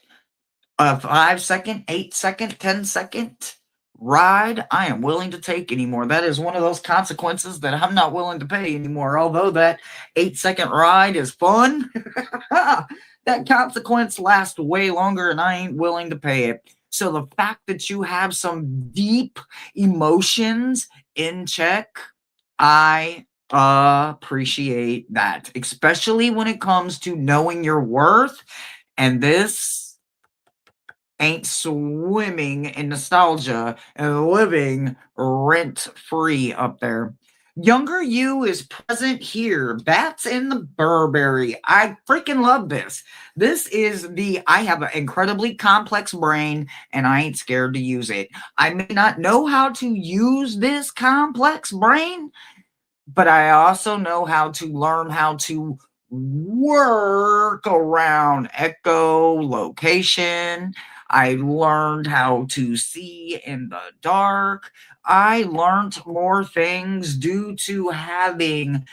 a 5 second, 8 second, 10 second ride I am willing to take anymore. That is one of those consequences that I'm not willing to pay anymore. Although that 8 second ride is fun, that consequence lasts way longer and I ain't willing to pay it. So the fact that you have some deep emotions in check, I appreciate that, especially when it comes to knowing your worth. And this ain't swimming in nostalgia and living rent free up there. Younger you is present here. Bats in the Burberry. I freaking love this. This is I have an incredibly complex brain and I ain't scared to use it. I may not know how to use this complex brain, but I also know how to learn how to work around echolocation. I learned how to see in the dark. I learned more things due to having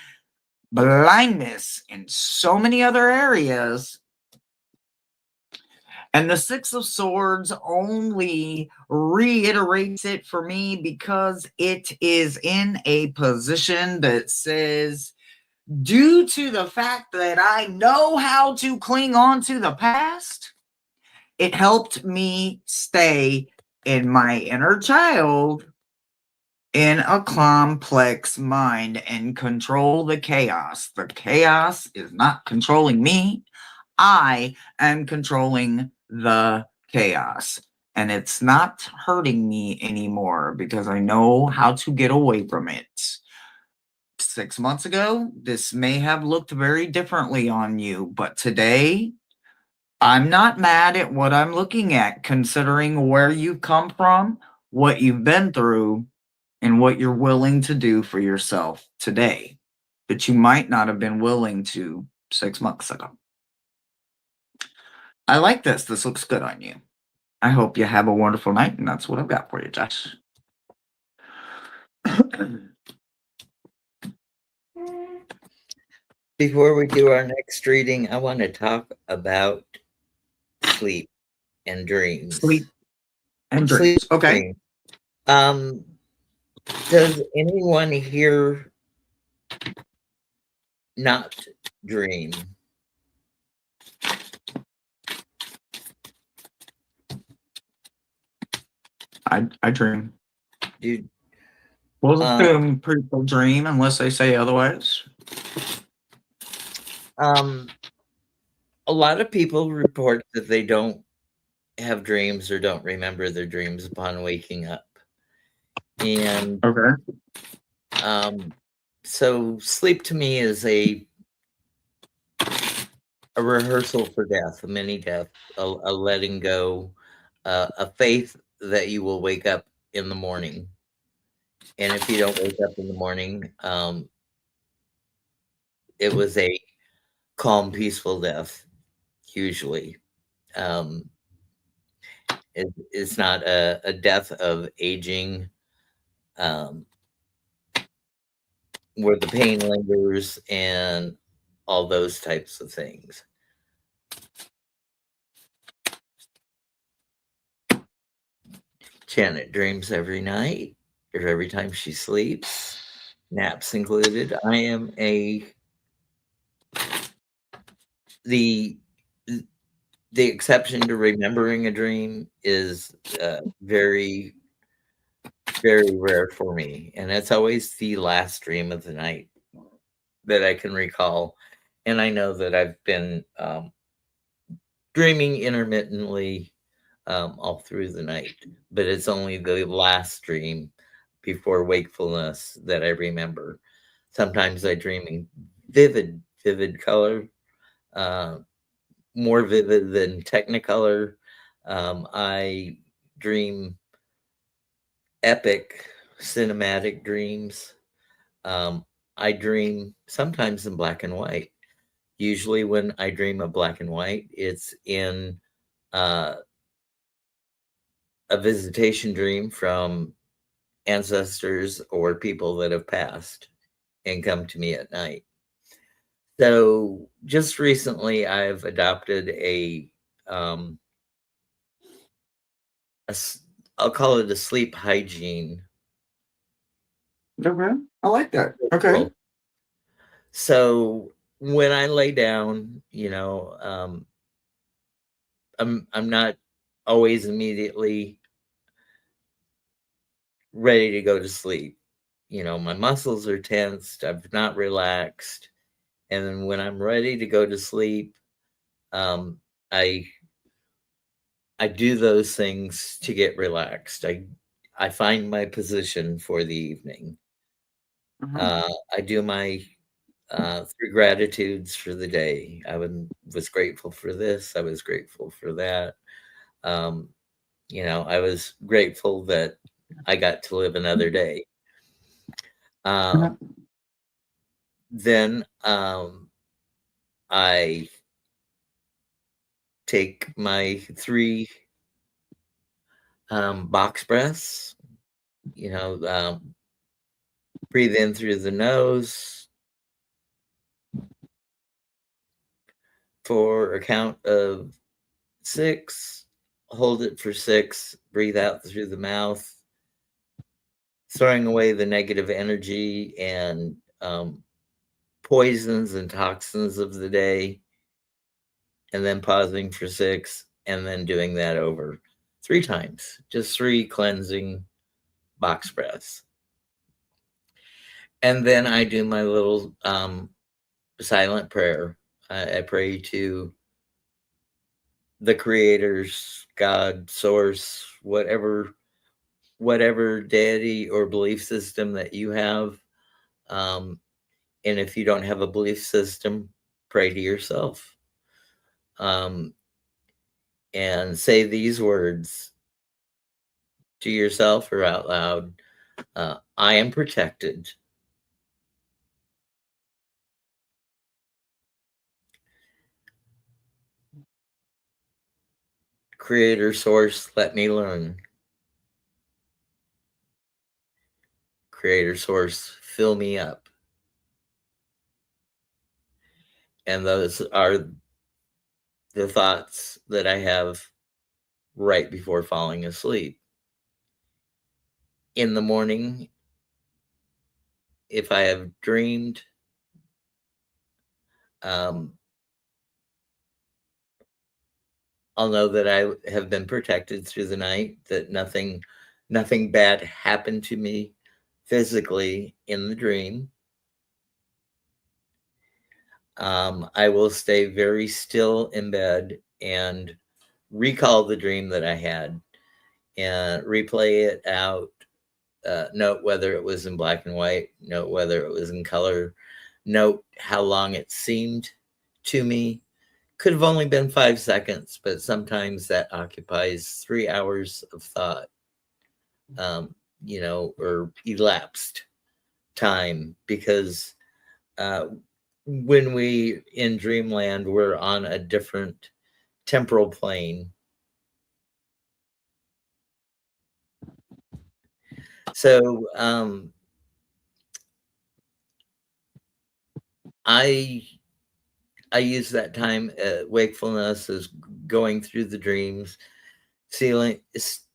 blindness in so many other areas. And the Six of Swords only reiterates it for me because it is in a position that says, due to the fact that I know how to cling on to the past, it helped me stay in my inner child in a complex mind and control the chaos. The chaos is not controlling me. I am controlling the chaos. And it's not hurting me anymore because I know how to get away from it. 6 months ago, this may have looked very differently on you, but today, I'm not mad at what I'm looking at, considering where you've come from, what you've been through, and what you're willing to do for yourself today that you might not have been willing to 6 months ago. I like this. This looks good on you. I hope you have a wonderful night, and that's what I've got for you, Josh. Before we do our next reading, I want to talk about sleep and dreams. Sleep and dreams. Okay. Dreams. Does anyone here not dream? I dream. Dude, We'll assume people dream unless they say otherwise. A lot of people report that they don't have dreams or don't remember their dreams upon waking up. And okay. So sleep to me is a rehearsal for death, a mini death, a letting go, a faith that you will wake up in the morning. And if you don't wake up in the morning, it was a calm, peaceful death, usually. It's not a death of aging, where the pain lingers and all those types of things. Janet dreams every night or every time she sleeps, naps included. I am the exception to remembering a dream is very, very rare for me. And it's always the last dream of the night that I can recall. And I know that I've been dreaming intermittently all through the night, but it's only the last dream before wakefulness that I remember. Sometimes I dream in vivid color, uh, more vivid than Technicolor. I dream epic cinematic dreams. Um, I dream sometimes in black and white. Usually, when I dream of black and white, it's in uh, a visitation dream from ancestors or people that have passed and come to me at night. So, just recently, I've adopted um, a s- I'll call it a sleep hygiene Okay. I like that. Okay. ritual. So, when I lay down, I'm not always immediately ready to go to sleep. My muscles are tensed, I've not relaxed, and then when I'm ready to go to sleep, um, I I do those things to get relaxed. I find my position for the evening. Uh-huh. I do my three gratitudes for the day. Was grateful for this. I was grateful for that. Um, I was grateful that I got to live another day. Uh-huh. Then I take my three box breaths. You know, um, Breathe in through the nose for a count of 6. Hold it for 6. Breathe out through the mouth, throwing away the negative energy and poisons and toxins of the day, and then pausing for 6, and then doing that over 3 times. Just 3 cleansing box breaths. And then I do my little silent prayer. I pray to the creators, God, source, whatever deity or belief system that you have. Um, and if you don't have a belief system, pray to yourself. Um, and say these words to yourself or out loud. I am protected. Creator source, let me learn. Creator source, fill me up. And those are the thoughts that I have right before falling asleep. In the morning, if I have dreamed, um, I'll know that I have been protected through the night, that nothing bad happened to me physically in the dream. I will stay very still in bed and recall the dream that I had and replay it out. Note whether it was in black and white, note whether it was in color, note how long it seemed to me. Could have only been 5 seconds, but sometimes that occupies 3 hours of thought, or elapsed time because uh, when we in dreamland, we're on a different temporal plane. So I I use that time wakefulness as going through the dreams,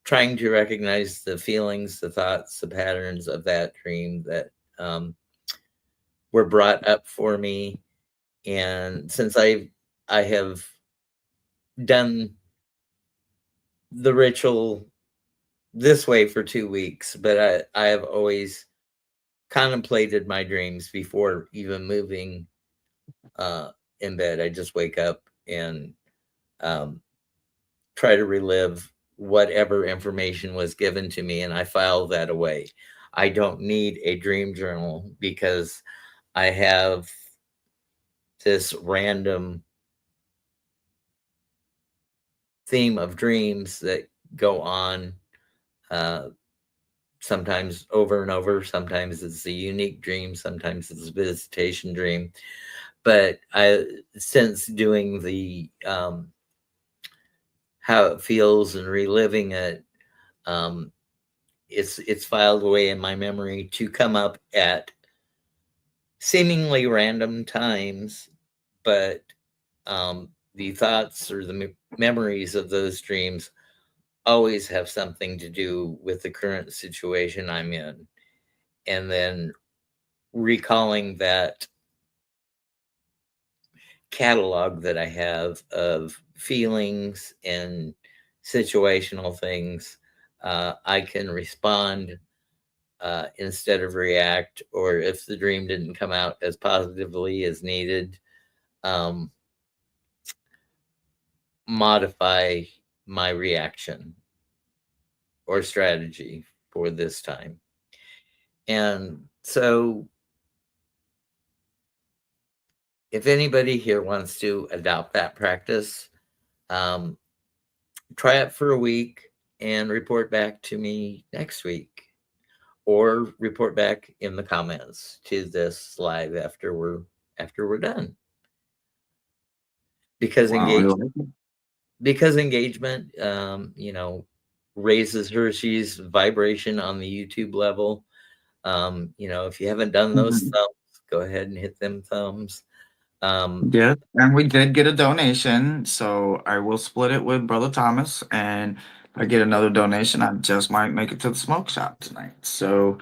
trying to recognize the feelings, the thoughts, the patterns of that dream that were brought up for me. And since I have done the ritual this way for 2 weeks, but I have always contemplated my dreams before even moving in bed. I just wake up and um, try to relive whatever information was given to me, and I file that away. I don't need a dream journal because I have this random theme of dreams that go on, uh, sometimes over and over. Sometimes it's a unique dream, sometimes it's a visitation dream. But since doing the how it feels and reliving it, um, it's filed away in my memory to come up at seemingly random times, but the thoughts or the memories of those dreams always have something to do with the current situation I'm in. And then recalling that catalog that I have of feelings and situational things, I can respond instead of react, or if the dream didn't come out as positively as needed, um, modify my reaction or strategy for this time. And so, if anybody here wants to adopt that practice, um, try it for a week and report back to me next week, or report back in the comments to this live after we're done. Because Wow, I engage like it. because engagement, raises Hershey's vibration on the YouTube level. If you haven't done those Mhm. thumbs, go ahead and hit them thumbs. Um, Yes, and we did get a donation, so I will split it with Brother Thomas, and if I get another donation, I just might make it to the smoke shop tonight. So,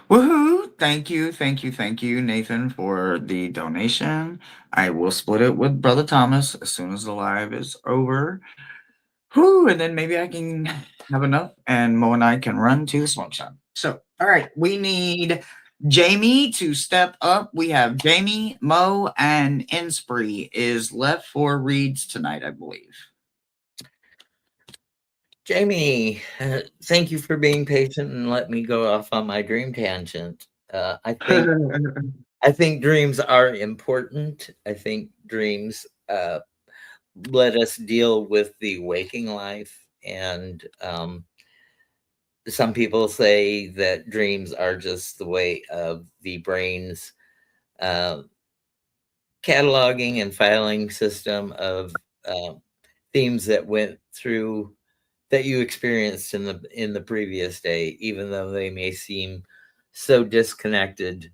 woohoo! Thank you, thank you, thank you, Nathan, for the donation. I will split it with Brother Thomas as soon as the live is over. Whew, and then maybe I can have enough and Mo and I can run to the smoke shop. So, all right, we need Jamie to step up. We have Jamie, Mo, and Inspree is left for reads tonight, I believe. Jamie, thank you for being patient and let me go off on my dream tangent. I think dreams are important. I think dreams let us deal with the waking life, and some people say that dreams are just the way of the brain's uh, cataloging and filing system of uh, themes that went through that you experienced in the previous day, even though they may seem so disconnected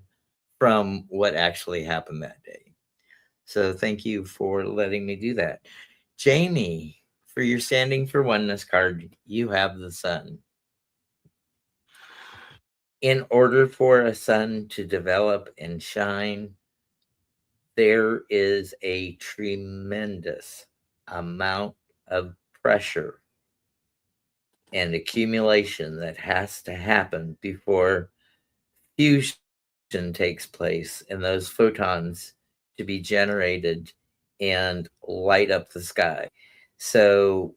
from what actually happened that day. So thank you for letting me do that. Jamie, for your Standing for Oneness card, you have the sun. In order for a sun to develop and shine, there is a tremendous amount of pressure and accumulation that has to happen before fusion takes place and those photons to be generated and light up the sky. So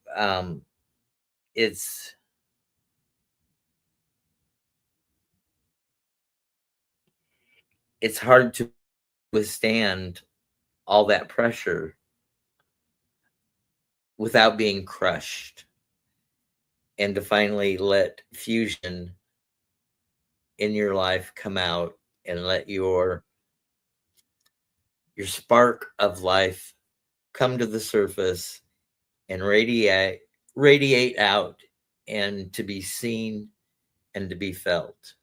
it's it's hard to withstand all that pressure without being crushed, and to finally let fusion in your life come out and let your spark of life come to the surface and radiate out, and to be seen and to be felt.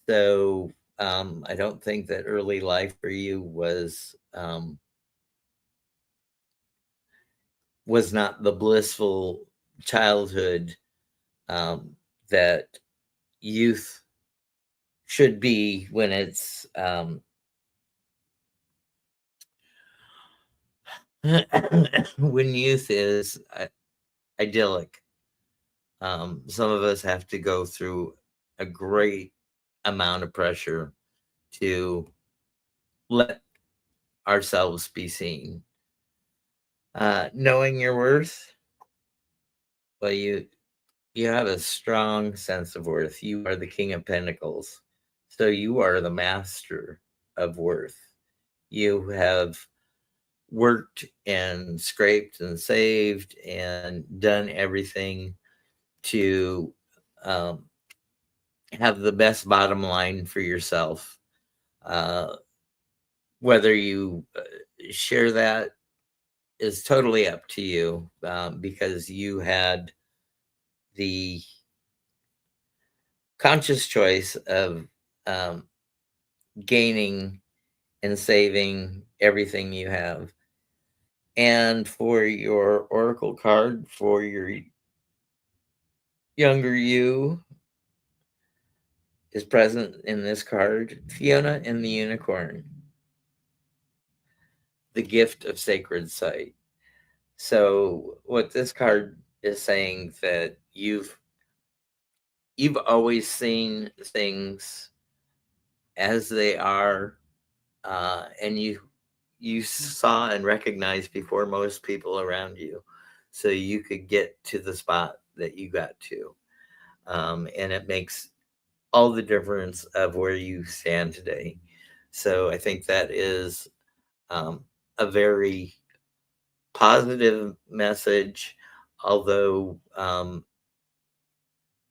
So I don't think that early life for you was not the blissful childhood that youth should be when it's when youth is idyllic. Some of us have to go through a great amount of pressure to let ourselves be seen. Knowing your worth, well, you have a strong sense of worth. You are the King of Pentacles, so you are the master. of worth. You have worked and scraped and saved and done everything to um, have the best bottom line for yourself. Uh, whether you share that is totally up to you, because you had the conscious choice of um, gaining and saving everything you have. And for your oracle card for your younger you is present in this card, Fiona and the Unicorn, the gift of sacred sight. So what this card is saying that you've always seen things as they are, and you saw and recognized before most people around you, so you could get to the spot that you got to, and it makes all the difference of where you stand today. So I think that is a very positive message, although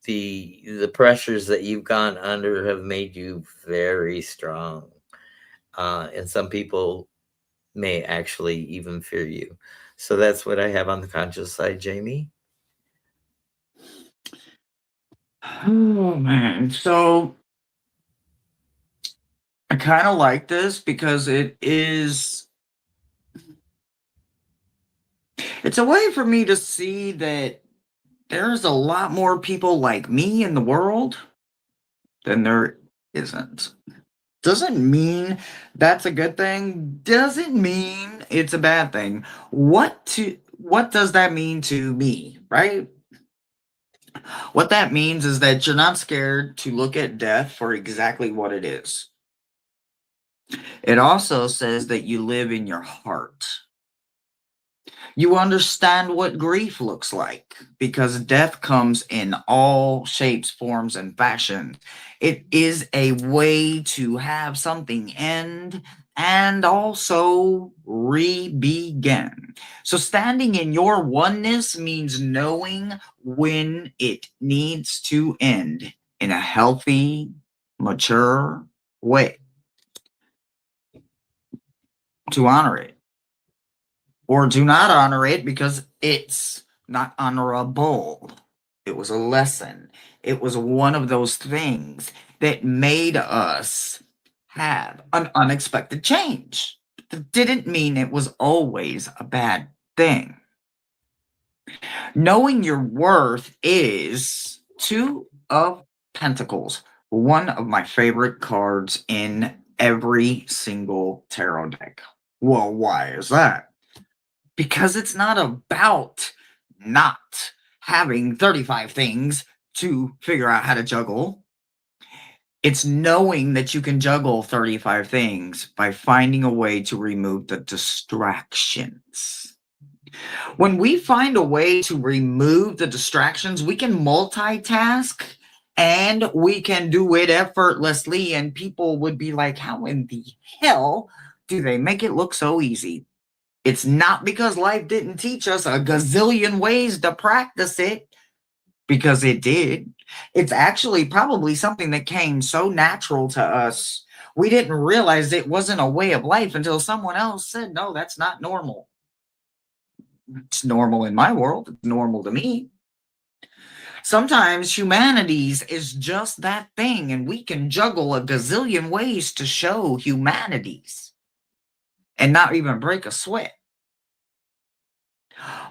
the pressures that you've gone under have made you very strong, and some people may actually even fear you. So that's what I have on the conscious side, Jamie. Oh man, so I kind of like this because it's a way for me to see that there's a lot more people like me in the world than there isn't. Doesn't mean that's a good thing. Doesn't mean it's a bad thing. What does that mean to me, right? What that means is that you're not scared to look at death for exactly what it is. It also says that you live in your heart. You understand what grief looks like because death comes in all shapes, forms, and fashions. It is a way to have something end and also re-begin. So, standing in your oneness means knowing when it needs to end in a healthy, mature way to honor it, or do not honor it because it's not honorable. It was a lesson. It was one of those things that made us have an unexpected change. That didn't mean it was always a bad thing. Knowing your worth is Two of Pentacles, one of my favorite cards in every single tarot deck. Well, why is that? Because it's not about not having 35 things to figure out how to juggle. It's knowing that you can juggle 35 things by finding a way to remove the distractions. When we find a way to remove the distractions, we can multitask and we can do it effortlessly. And people would be like, how in the hell do they make it look so easy? It's not because life didn't teach us a gazillion ways to practice it, because it did. It's actually probably something that came so natural to us. We didn't realize it wasn't a way of life until someone else said, no, that's not normal. It's normal in my world. It's normal to me. Sometimes humanities is just that thing, and we can juggle a gazillion ways to show humanities and not even break a sweat.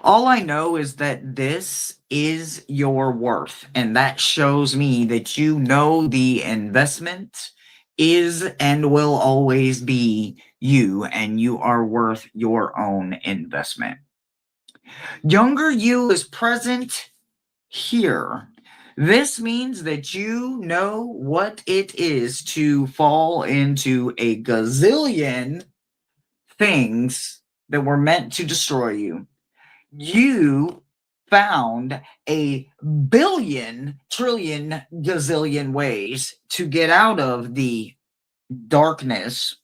All I know is that this is your worth, and that shows me that you know the investment is and will always be you, and you are worth your own investment. Younger you is present here. This means that you know what it is to fall into a gazillion things that were meant to destroy you. You found a billion, trillion, gazillion ways to get out of the darkness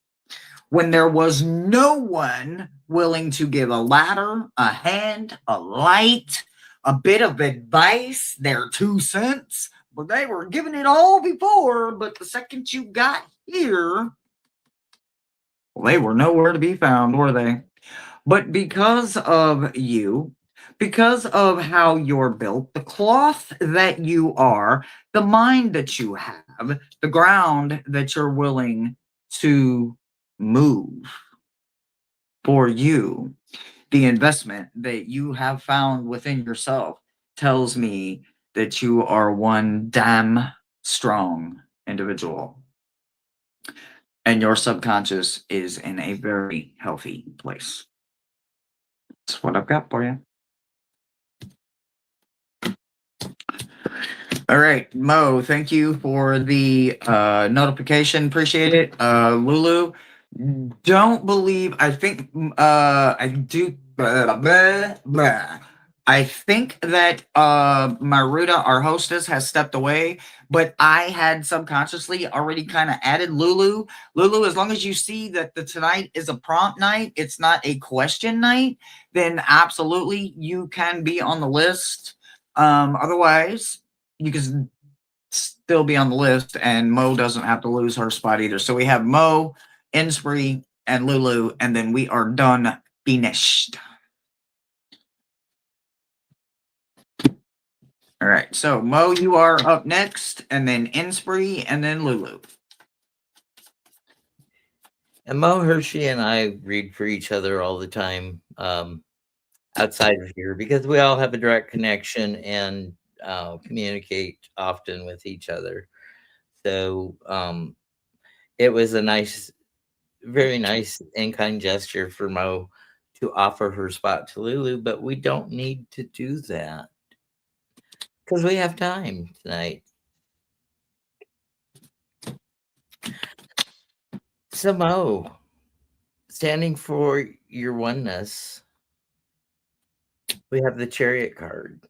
when there was no one willing to give a ladder, a hand, a light, a bit of advice, their 2 cents. But they were giving it all before, but the second you got here, well, they were nowhere to be found, were they? But because of you, because of how you're built, the cloth that you are, the mind that you have, the ground that you're willing to move for you, the investment that you have found within yourself tells me that you are one damn strong individual. And your subconscious is in a very healthy place. That's what I've got for you. All right, Mo, thank you for the notification. Appreciate it. Lulu, don't believe, I think, I do, blah, blah, blah. I think that Maruda, our hostess, has stepped away, but I had subconsciously already kind of added Lulu. Lulu, as long as you see that the tonight is a prompt night, it's not a question night, then absolutely you can be on the list. Otherwise, you can still be on the list, and Mo doesn't have to lose her spot either. So we have Mo, Inspree, and Lulu, and then we are done, finished. All right, so Mo, you are up next, and then Inspree, and then Lulu. And Mo Hershey and I read for each other all the time outside of here because we all have a direct connection and communicate often with each other. So it was a nice, very nice and kind gesture for Mo to offer her spot to Lulu, but we don't need to do that because we have time tonight. So, Mo, standing for your oneness, we have the Chariot card.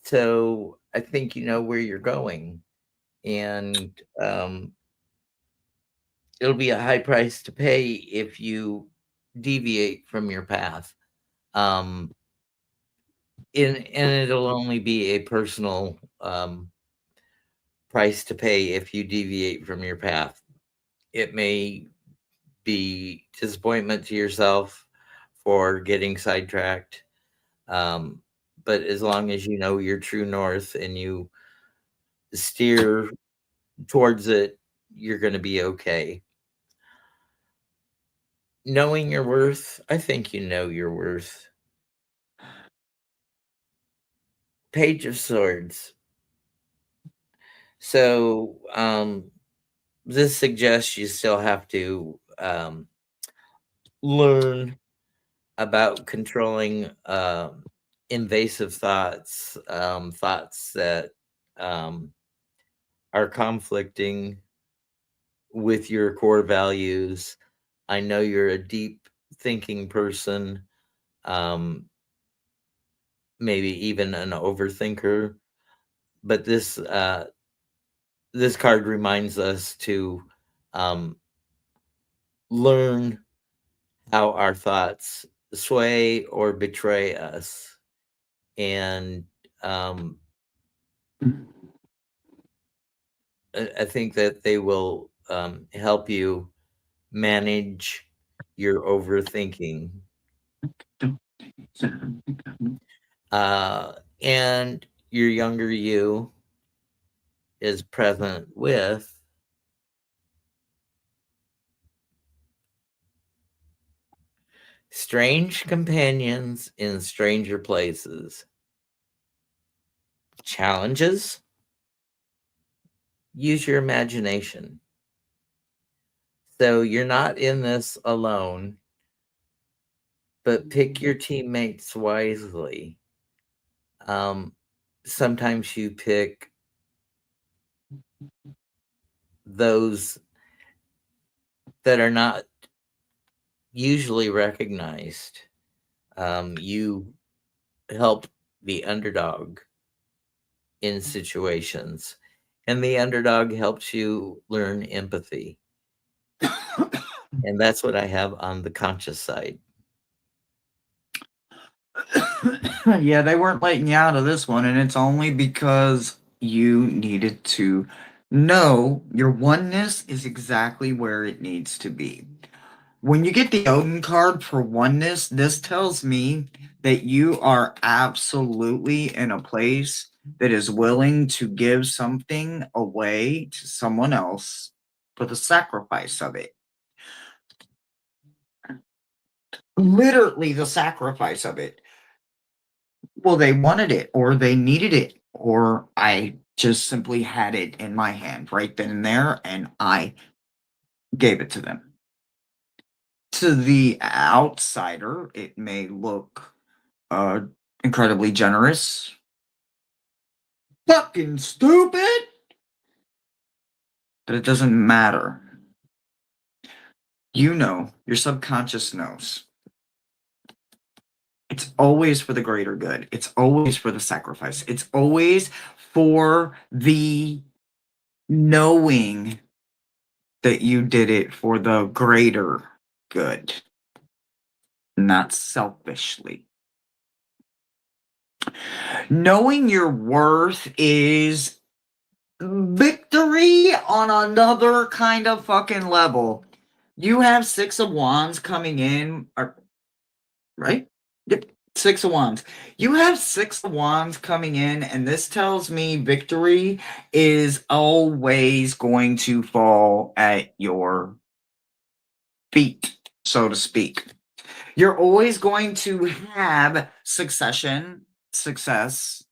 So I think you know where you're going, and it'll be a high price to pay if you deviate from your path. Um, and it'll only be a personal price to pay if you deviate from your path. It may be disappointment to yourself for getting sidetracked. But as long as you know your true north and you steer towards it, you're going to be okay. Knowing your worth, I think you know your worth. Page of Swords. So, this suggests you still have to learn about controlling invasive thoughts, thoughts that are conflicting with your core values. I know you're a deep thinking person, um, maybe even an overthinker, but this card reminds us to um, learn how our thoughts sway or betray us, and um, I think that they will help you manage your overthinking. And your younger you is present with strange companions in stranger places. Challenges? Use your imagination. So you're not in this alone, but pick your teammates wisely. Sometimes you pick those that are not usually recognized. You help the underdog in situations, and the underdog helps you learn empathy. And that's what I have on the conscious side. Yeah, they weren't letting you out of this one, and it's only because you needed to know your oneness is exactly where it needs to be. When you get the Odin card for oneness, this tells me that you are absolutely in a place that is willing to give something away to someone else for the sacrifice of it. Literally, the sacrifice of it. Well, they wanted it, or they needed it, or I just simply had it in my hand right then and there, and I gave it to them. To the outsider, it may look uh, incredibly generous. Fucking stupid! But it doesn't matter. You know, your subconscious knows. It's always for the greater good. It's always for the sacrifice. It's always for the knowing that you did it for the greater good, not selfishly. Knowing your worth is victory on another kind of fucking level. You have Six of Wands coming in, right? Yep, Six of Wands. You have Six of Wands coming in, and this tells me victory is always going to fall at your feet, so to speak. You're always going to have success,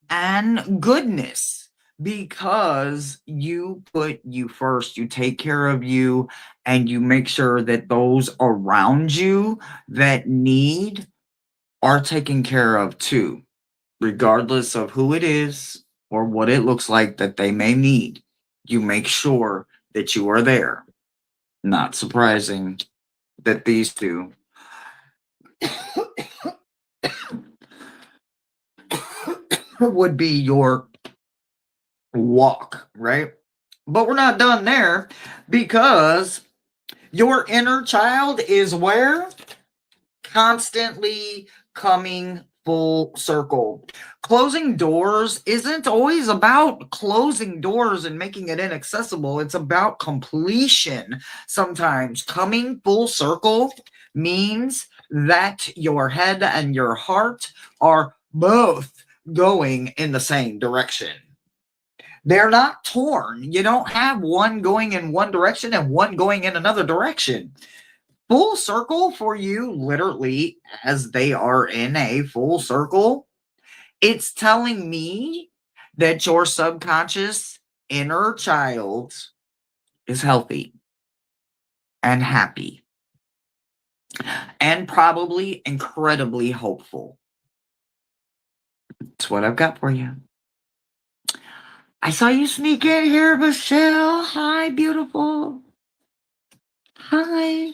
and goodness because you put you first. You take care of you and you make sure that those around you that need are taken care of too, regardless of who it is or what it looks like that they may need. You make sure that you are there. Not surprising that these two would be your walk, right? But we're not done there because your inner child is where? Constantly coming full circle. Closing doors isn't always about closing doors and making it inaccessible. It's about completion. Sometimes coming full circle means that your head and your heart are both going in the same direction. They're not torn. You don't have one going in one direction and one going in another direction. Full circle for you, literally, as they are in a full circle, it's telling me that your subconscious inner child is healthy and happy and probably incredibly hopeful. That's what I've got for you. I saw you sneak in here, Michelle. Hi, beautiful. Hi.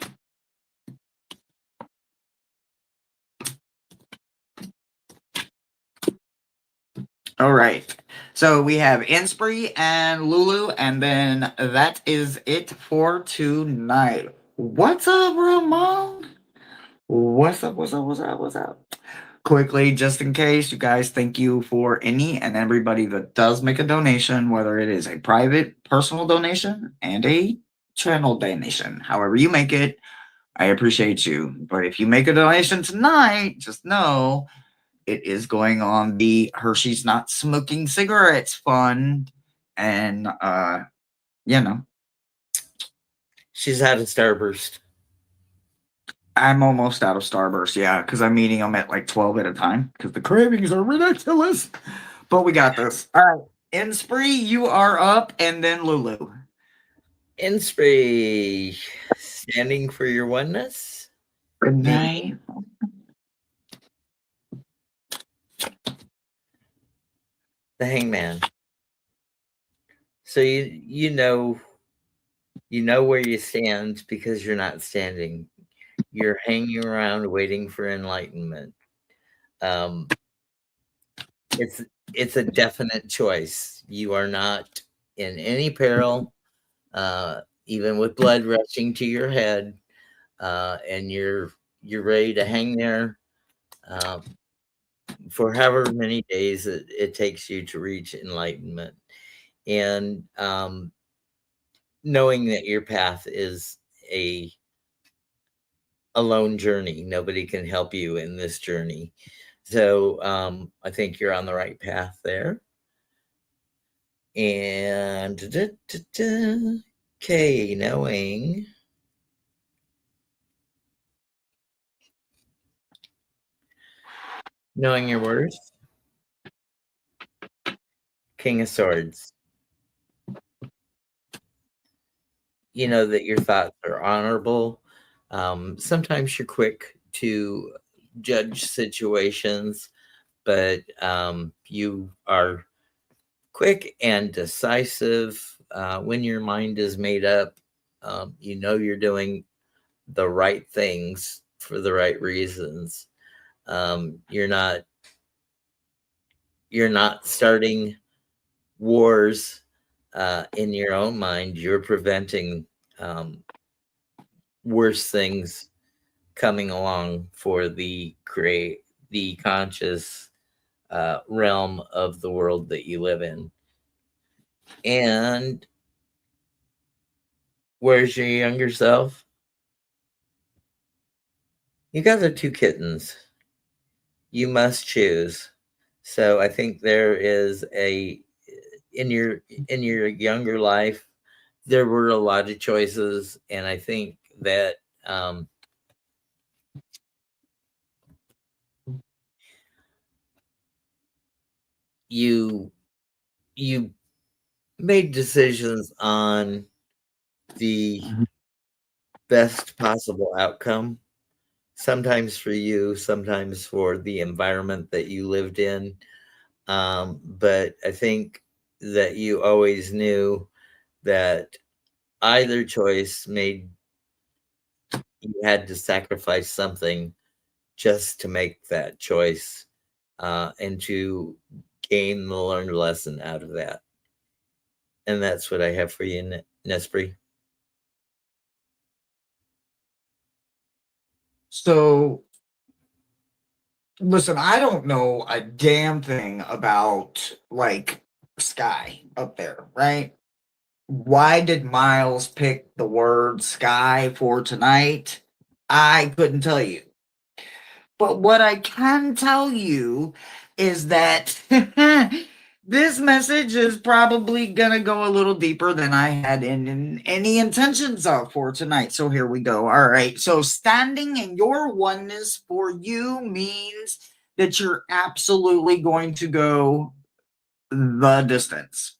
All right. So we have Inspire and Lulu, and then that is it for tonight. What's up, Ramon? What's up? What's up? What's up? What's up? Quickly, just in case, you guys, thank you for any and everybody that does make a donation, whether it is a private, personal donation and a channel donation. However you make it, I appreciate you. But if you make a donation tonight, just know it is going on the Hershey's Not Smoking Cigarettes Fund. And, you know, She's out of Starburst. I'm almost out of Starburst, yeah, because I'm eating them at like 12 at a time because the cravings are ridiculous. But we got this. All right. Inspire, you are up, and then Lulu. Inspire, standing for your oneness. Good night. The Hangman. So you know where you stand because you're not standing. You're hanging around waiting for enlightenment. It's a definite choice. You are not in any peril, even with blood rushing to your head. and you're ready to hang there uh, for however many days it takes you to reach enlightenment. And knowing that your path is a alone journey, nobody can help you in this journey. So I think you're on the right path there. And okay, knowing your worth. King of Swords. You know that your thoughts are honorable. Sometimes you're quick to judge situations, but you are quick and decisive. When your mind is made up, you know you're doing the right things for the right reasons. You're not starting wars in your own mind. You're preventing worse things coming along for the conscious realm of the world that you live in. And where's your younger self? You guys are two kittens. You must choose. So I think there is a in your younger life there were a lot of choices, and I think that you you made decisions on the best possible outcome, sometimes for you, sometimes for the environment that you lived in. But I think that you always knew that either choice made you had to sacrifice something just to make that choice and to gain the learned lesson out of that. And that's what I have for you, Nespri. So, listen, I don't know a damn thing about like sky up there, right? Why did Miles pick the word sky for tonight? I couldn't tell you. But what I can tell you is that this message is probably going to go a little deeper than I had in any intentions of for tonight. So here we go. All right. So standing in your oneness for you means that you're absolutely going to go the distance.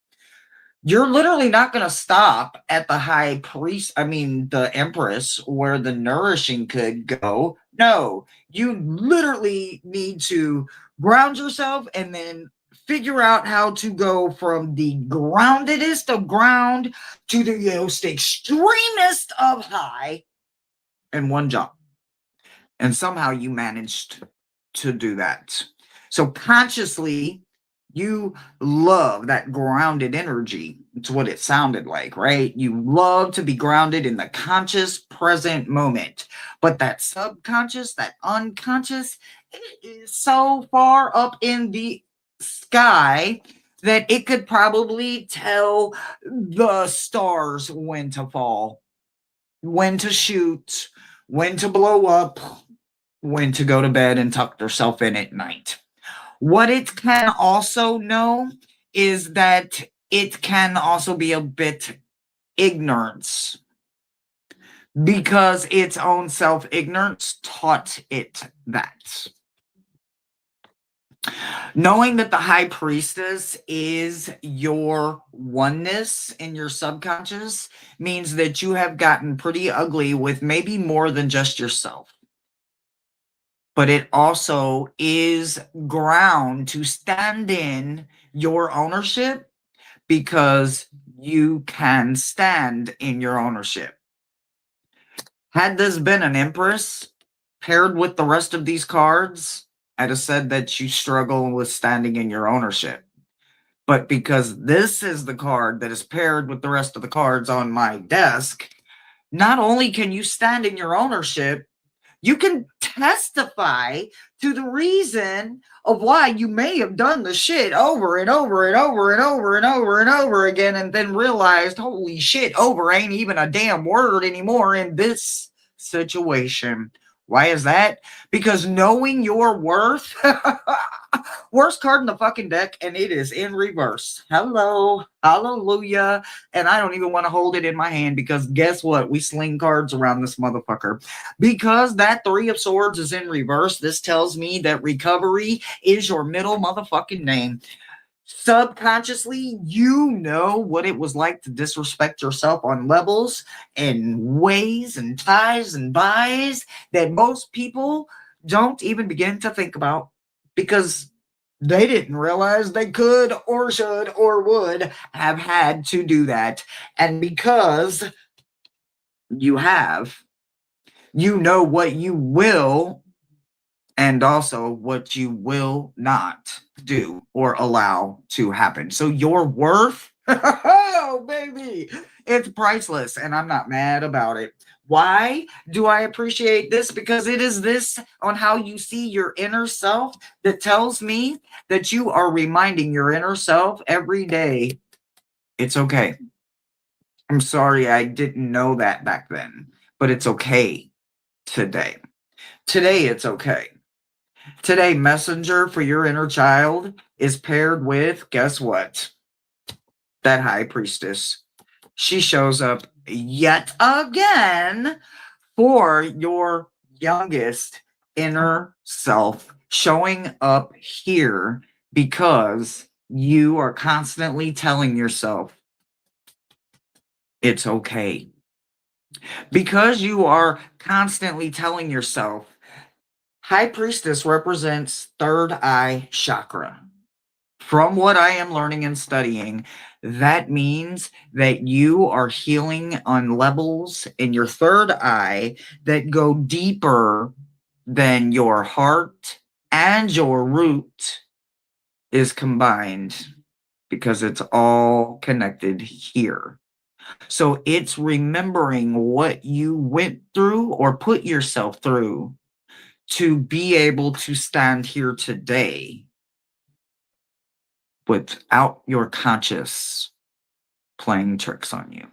You're literally not going to stop at the high priest, I mean, the empress, where the nourishing could go. No, you literally need to ground yourself and then figure out how to go from the groundedest of ground to the most extremest of high in one jump. And somehow you managed to do that. So consciously, you love that grounded energy. It's what it sounded like, right? You love to be grounded in the conscious present moment. But that subconscious, that unconscious, it is so far up in the sky that it could probably tell the stars when to fall, when to shoot, when to blow up, when to go to bed and tuck herself in at night. What it can also know is that it can also be a bit ignorance because its own self ignorance taught it that. Knowing that the high priestess is your oneness in your subconscious means that you have gotten pretty ugly with maybe more than just yourself. But it also is ground to stand in your ownership because you can stand in your ownership. Had this been an Empress paired with the rest of these cards, I'd have said that you struggle with standing in your ownership. But because this is the card that is paired with the rest of the cards on my desk, not only can you stand in your ownership, you can testify to the reason of why you may have done the shit over and over and over and over and over and over again, and then realized, holy shit, over ain't even a damn word anymore in this situation. Why is that? Because knowing your worth, worst card in the fucking deck, and it is in reverse. Hello, hallelujah. And I don't even want to hold it in my hand because guess what? We sling cards around this motherfucker. Because that Three of Swords is in reverse, this tells me that recovery is your middle motherfucking name. Subconsciously, you know what it was like to disrespect yourself on levels and ways and ties and buys that most people don't even begin to think about because they didn't realize they could or should or would have had to do that. And because you have, you know what you will and also what you will not do or allow to happen. So your worth, oh baby, it's priceless, and I'm not mad about it. Why do I appreciate this? Because it is this on how you see your inner self that tells me that you are reminding your inner self every day it's okay. I'm sorry I didn't know that back then, but it's okay today. Today, it's okay. Today, messenger for your inner child is paired with, guess what? That high priestess. She shows up yet again for your youngest inner self, showing up here because you are constantly telling yourself it's okay. Because you are constantly telling yourself, high priestess represents third eye chakra. From what I am learning and studying, that means that you are healing on levels in your third eye that go deeper than your heart and your root is combined because it's all connected here. So it's remembering what you went through or put yourself through to be able to stand here today without your conscious playing tricks on you.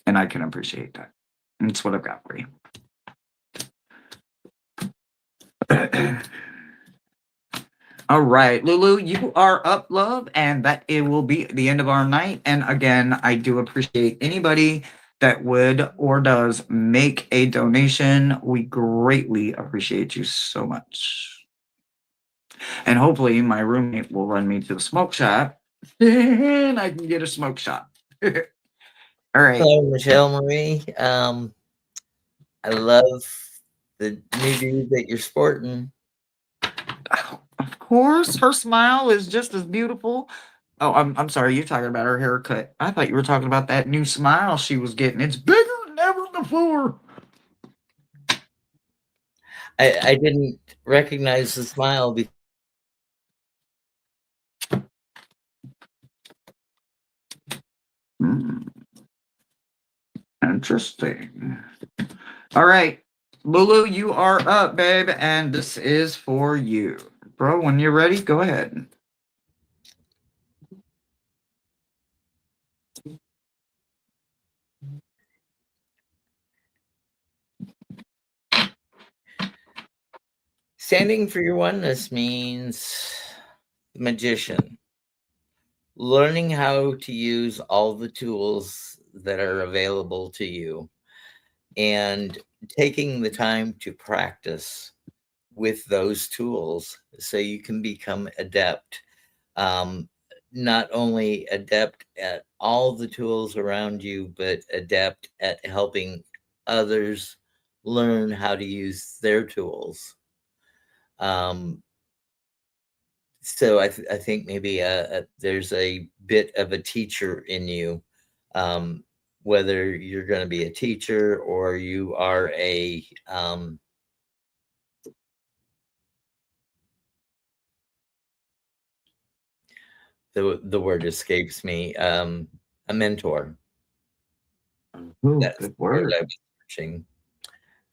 And I can appreciate that. And that's what I've got for you. All right, Lulu, you are up, love, and that it will be the end of our night. And again, I do appreciate anybody that would or does make a donation. We greatly appreciate you so much. And hopefully my roommate will run me to the smoke shop and I can get a smoke shop. All right. Hello, Michelle Marie. I love the new dude that you're sporting. Of course, her smile is just as beautiful. Oh, I'm sorry, you're talking about her haircut. I thought you were talking about that new smile she was getting. It's bigger than ever before. I didn't recognize the smile. Interesting. All right, Lulu, you are up, babe, and this is for you. Bro, when you're ready, go ahead. Standing for your oneness means magician. Learning how to use all the tools that are available to you and taking the time to practice with those tools so you can become adept. Not only adept at all the tools around you, but adept at helping others learn how to use their tools. So I think maybe there's a bit of a teacher in you, whether you're going to be a teacher or you are a the word escapes me, a mentor. Ooh, That's good the word word. I was searching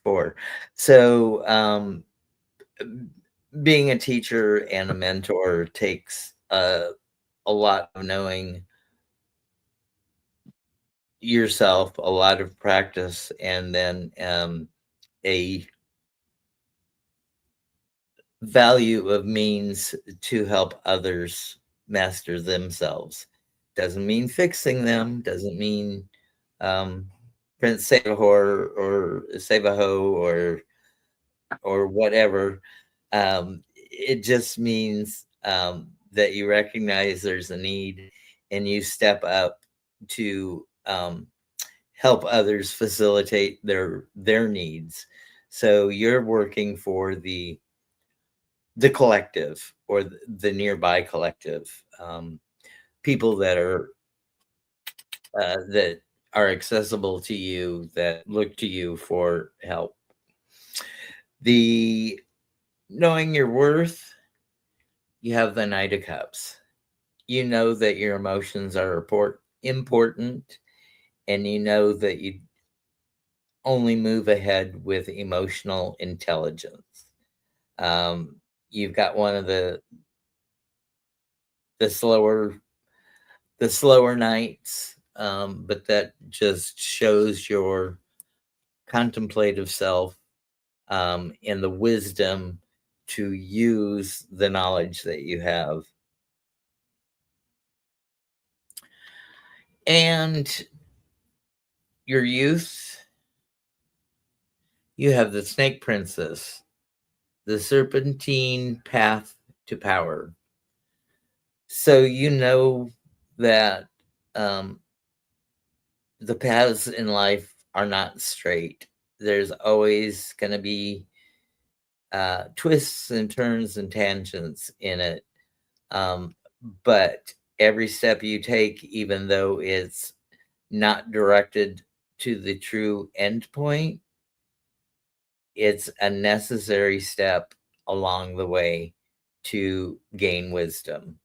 for. So, being a teacher and a mentor takes a lot of knowing yourself, a lot of practice, and then a value of means to help others master themselves. Doesn't mean fixing them, doesn't mean um, save a whore or save a hoe or whatever. It just means that you recognize there's a need and you step up to help others facilitate their needs. So you're working for the collective or the nearby collective, people that are accessible to you, that look to you for help. The knowing your worth, you have the Knight of Cups. You know that your emotions are important, and you know that you only move ahead with emotional intelligence. Um, you've got one of the slower the slower nights, but that just shows your contemplative self, and the wisdom to use the knowledge that you have. And your youth, you have the Snake Princess, the serpentine path to power. So you know that um, the paths in life are not straight. There's always going to be twists and turns and tangents in it. Um, but every step you take, even though it's not directed to the true end point, it's a necessary step along the way to gain wisdom.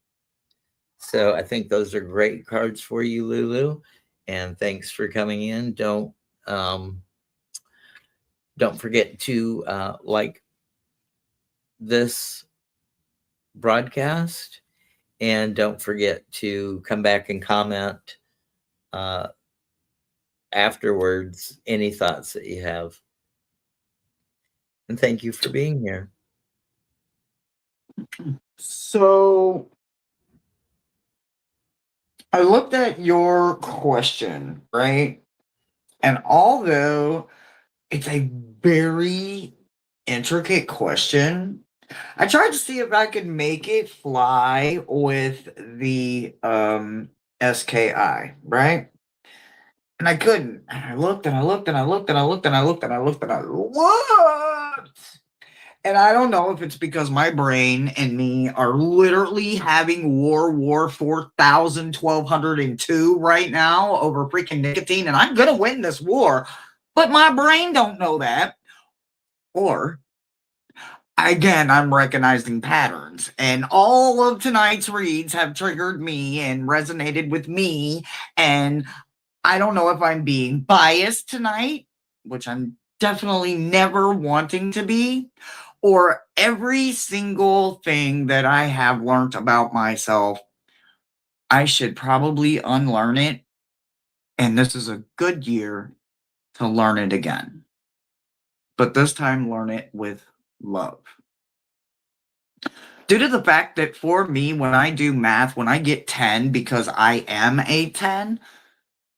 So I think those are great cards for you, Lulu. And thanks for coming in. Um, don't forget to like this broadcast, and don't forget to come back and comment uh, afterwards any thoughts that you have. And thank you for being here. So I looked at your question, right? And although it's a very intricate question, I tried to see if I could make it fly with the SKI, right? And I couldn't. And I looked and I looked and I looked and I looked and I looked and I looked and I looked. And I don't know if it's because my brain and me are literally having war 4000 1202 right now over freaking nicotine, and I'm gonna win this war, but my brain don't know that. Or again, I'm recognizing patterns, and all of tonight's reads have triggered me and resonated with me, and I don't know if I'm being biased tonight, which I'm definitely never wanting to be, or every single thing that I have learned about myself, I should probably unlearn it. And this is a good year to learn it again. But this time, learn it with love. Due to the fact that for me, when I do math, when I get 10, because I am a 10,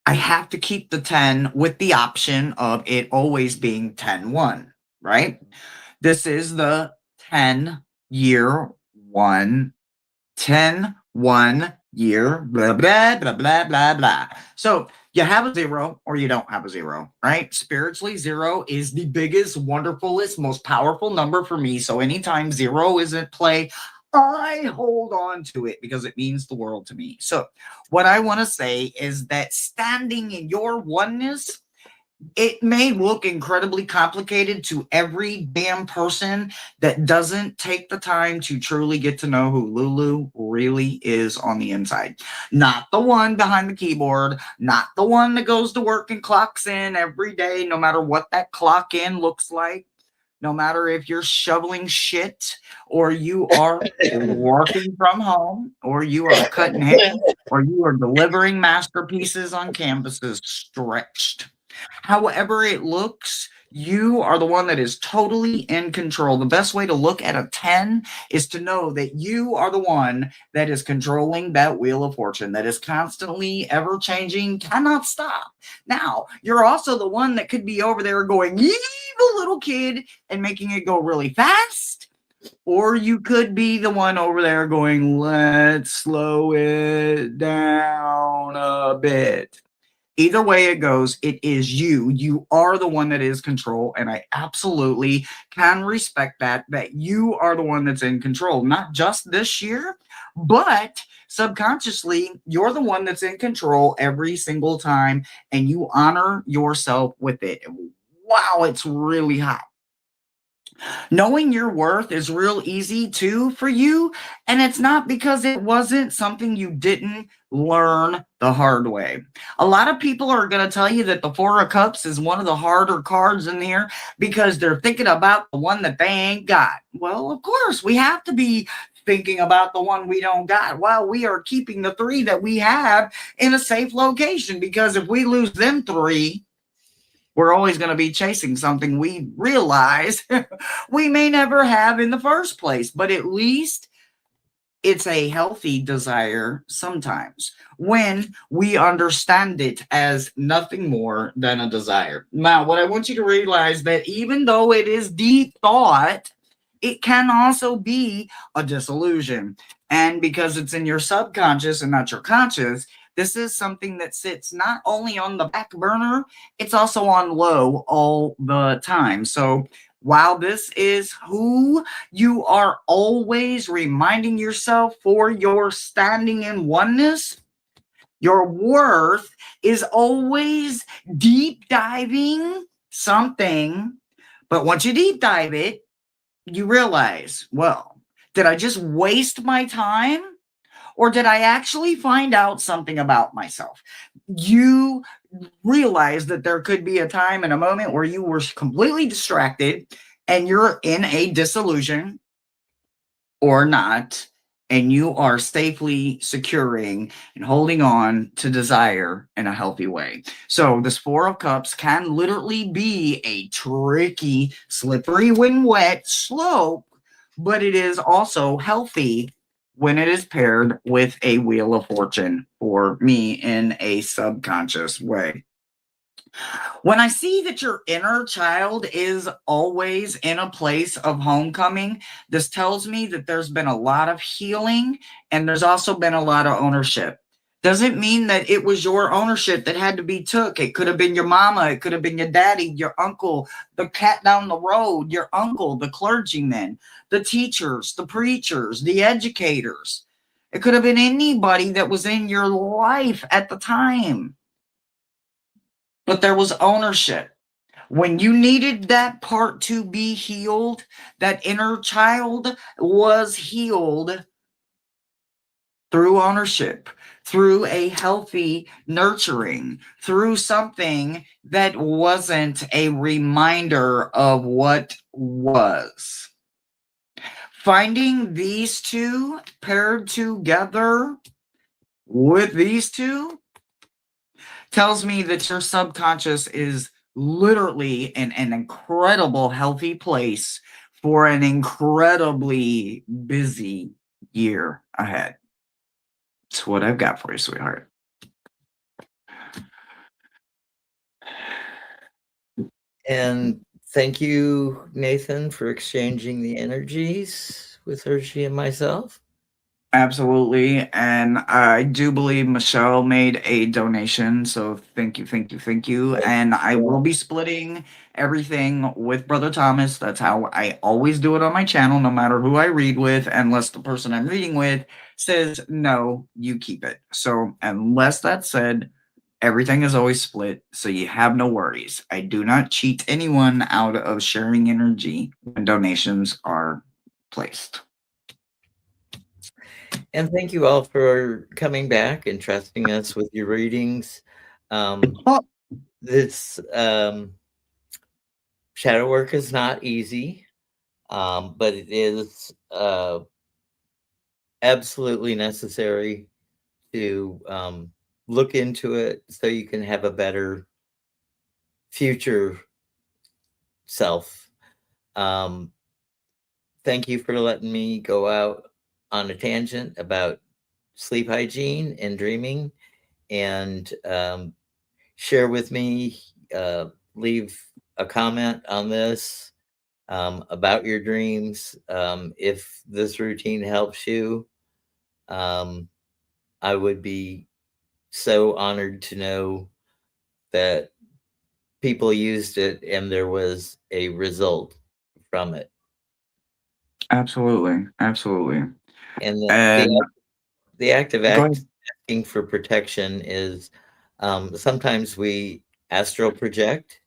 I have to keep the 10 with the option of it always being 10-1, right? This is the 10 year one, 10-1 year, blah, blah, blah, blah, blah, blah. So you have a zero or you don't have a zero, right? Spiritually, zero is the biggest, wonderfulest, most powerful number for me. So anytime zero is at play, I hold on to it because it means the world to me. So what I want to say is that standing in your oneness It may look incredibly complicated to every damn person that doesn't take the time to truly get to know who Lulu really is on the inside. Not the one behind the keyboard, not the one that goes to work and clocks in every day, no matter what that clock in looks like. No matter if you're shoveling shit or you are working from home or you are cutting hay or you are delivering masterpieces on canvases stretched. However it looks, you are the one that is totally in control. The best way to look at a 10 is to know that you are the one that is controlling that wheel of fortune, that is constantly ever changing, cannot stop. Now, you're also the one that could be over there going, evil little kid, and making it go really fast. Or you could be the one over there going, let's slow it down a bit. Either way it goes, it is you. You are the one that is control. And I absolutely can respect that you are the one that's in control. Not just this year, but subconsciously, you're the one that's in control every single time. And you honor yourself with it. Wow, it's really hot. Knowing your worth is real easy too for you. And it's not because it wasn't something you didn't learn the hard way. A lot of people are going to tell you that the Four of Cups is one of the harder cards in here because they're thinking about the one that they ain't got. Well, of course, we have to be thinking about the one we don't got while we are keeping the three that we have in a safe location. Because if we lose them three, we're always going to be chasing something we realize we may never have in the first place, but at least it's a healthy desire sometimes when we understand it as nothing more than a desire. Now, what I want you to realize that even though it is deep thought, it can also be a disillusion. And because it's in your subconscious and not your conscious, this is something that sits not only on the back burner, it's also on low all the time. So while this is who you are always reminding yourself for your standing in oneness, your worth is always deep diving something. But once you deep dive it, you realize, well, did I just waste my time? Or did I actually find out something about myself? You realize that there could be a time and a moment where you were completely distracted and you're in a disillusion or not, and you are safely securing and holding on to desire in a healthy way. So, this Four of Cups can literally be a tricky, slippery when wet slope, but it is also healthy when it is paired with a Wheel of Fortune for me in a subconscious way. When I see that your inner child is always in a place of homecoming, this tells me that there's been a lot of healing and there's also been a lot of ownership. Doesn't mean that it was your ownership that had to be took. It could have been your mama, it could have been your daddy, your uncle, the cat down the road, your uncle, the clergymen, the teachers, the preachers, the educators. It could have been anybody that was in your life at the time, but there was ownership. When you needed that part to be healed, that inner child was healed through ownership, through a healthy nurturing, through something that wasn't a reminder of what was. Finding these two paired together with these two tells me that your subconscious is literally in an incredible healthy place for an incredibly busy year ahead. That's what I've got for you, sweetheart. And thank you, Nathan, for exchanging the energies with Hershey and myself. Absolutely. And I do believe Michelle made a donation. So thank you, thank you, thank you. And I will be splitting everything with Brother Thomas. That's how I always do it on my channel, no matter who I read with, unless the person I'm reading with says, no, you keep it. So unless that's said, Everything is always split, so you have no worries. I do not cheat anyone out of sharing energy when donations are placed. And thank you all for coming back and trusting us with your readings. Oh, This shadow work is not easy, but it is absolutely necessary to look into it so you can have a better future self. Um, Thank you for letting me go out on a tangent about sleep hygiene and dreaming, and share with me, leave a comment on this about your dreams. If this routine helps you, um, I would be so honored to know that people used it and there was a result from it. absolutely, absolutely. And And the active go act ahead. asking for protection is sometimes we astral project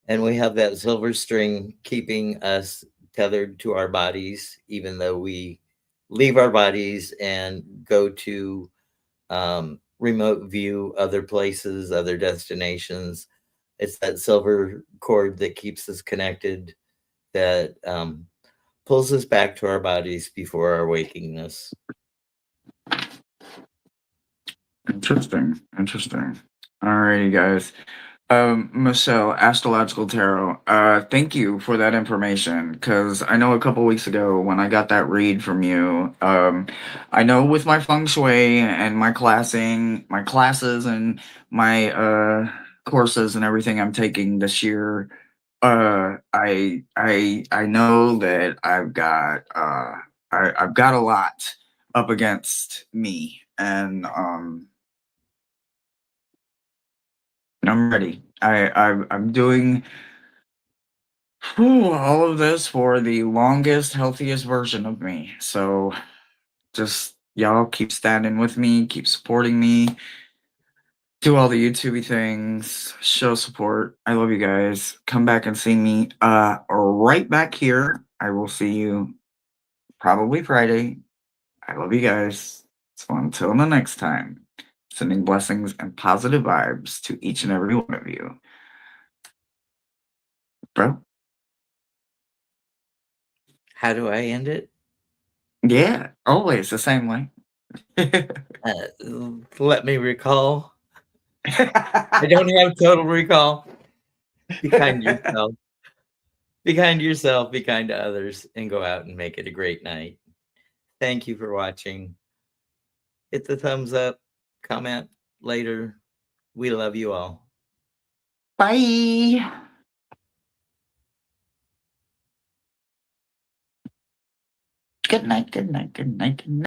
and we have that silver string keeping us tethered to our bodies, even though we leave our bodies and go to remote view other places, other destinations. It's that silver cord that keeps us connected, that pulls us back to our bodies before our wakingness. Interesting, interesting. Alrighty, guys. Michelle, Astrological Tarot, thank you for that information, because I know a couple weeks ago when I got that read from you, I know with my feng shui and my classes and my courses and everything I'm taking this year, I know that I've got a lot up against me, and I'm ready. I'm doing all of this for the longest, healthiest version of me. So just y'all keep standing with me, keep supporting me, do all the YouTubey things, show support. I love you guys. Come back and see me right back here. I will see you probably Friday. I love you guys. So until the next time, sending blessings and positive vibes to each and every one of you. Bro. How do I end it? Yeah, always the same way. Let me recall. I don't have total recall. Be kind to yourself. Be kind to yourself, be kind to others, and go out and make it a great night. Thank you for watching. Hit the thumbs up, comment later. We love you all. Bye. Good night, good night, good night, good night.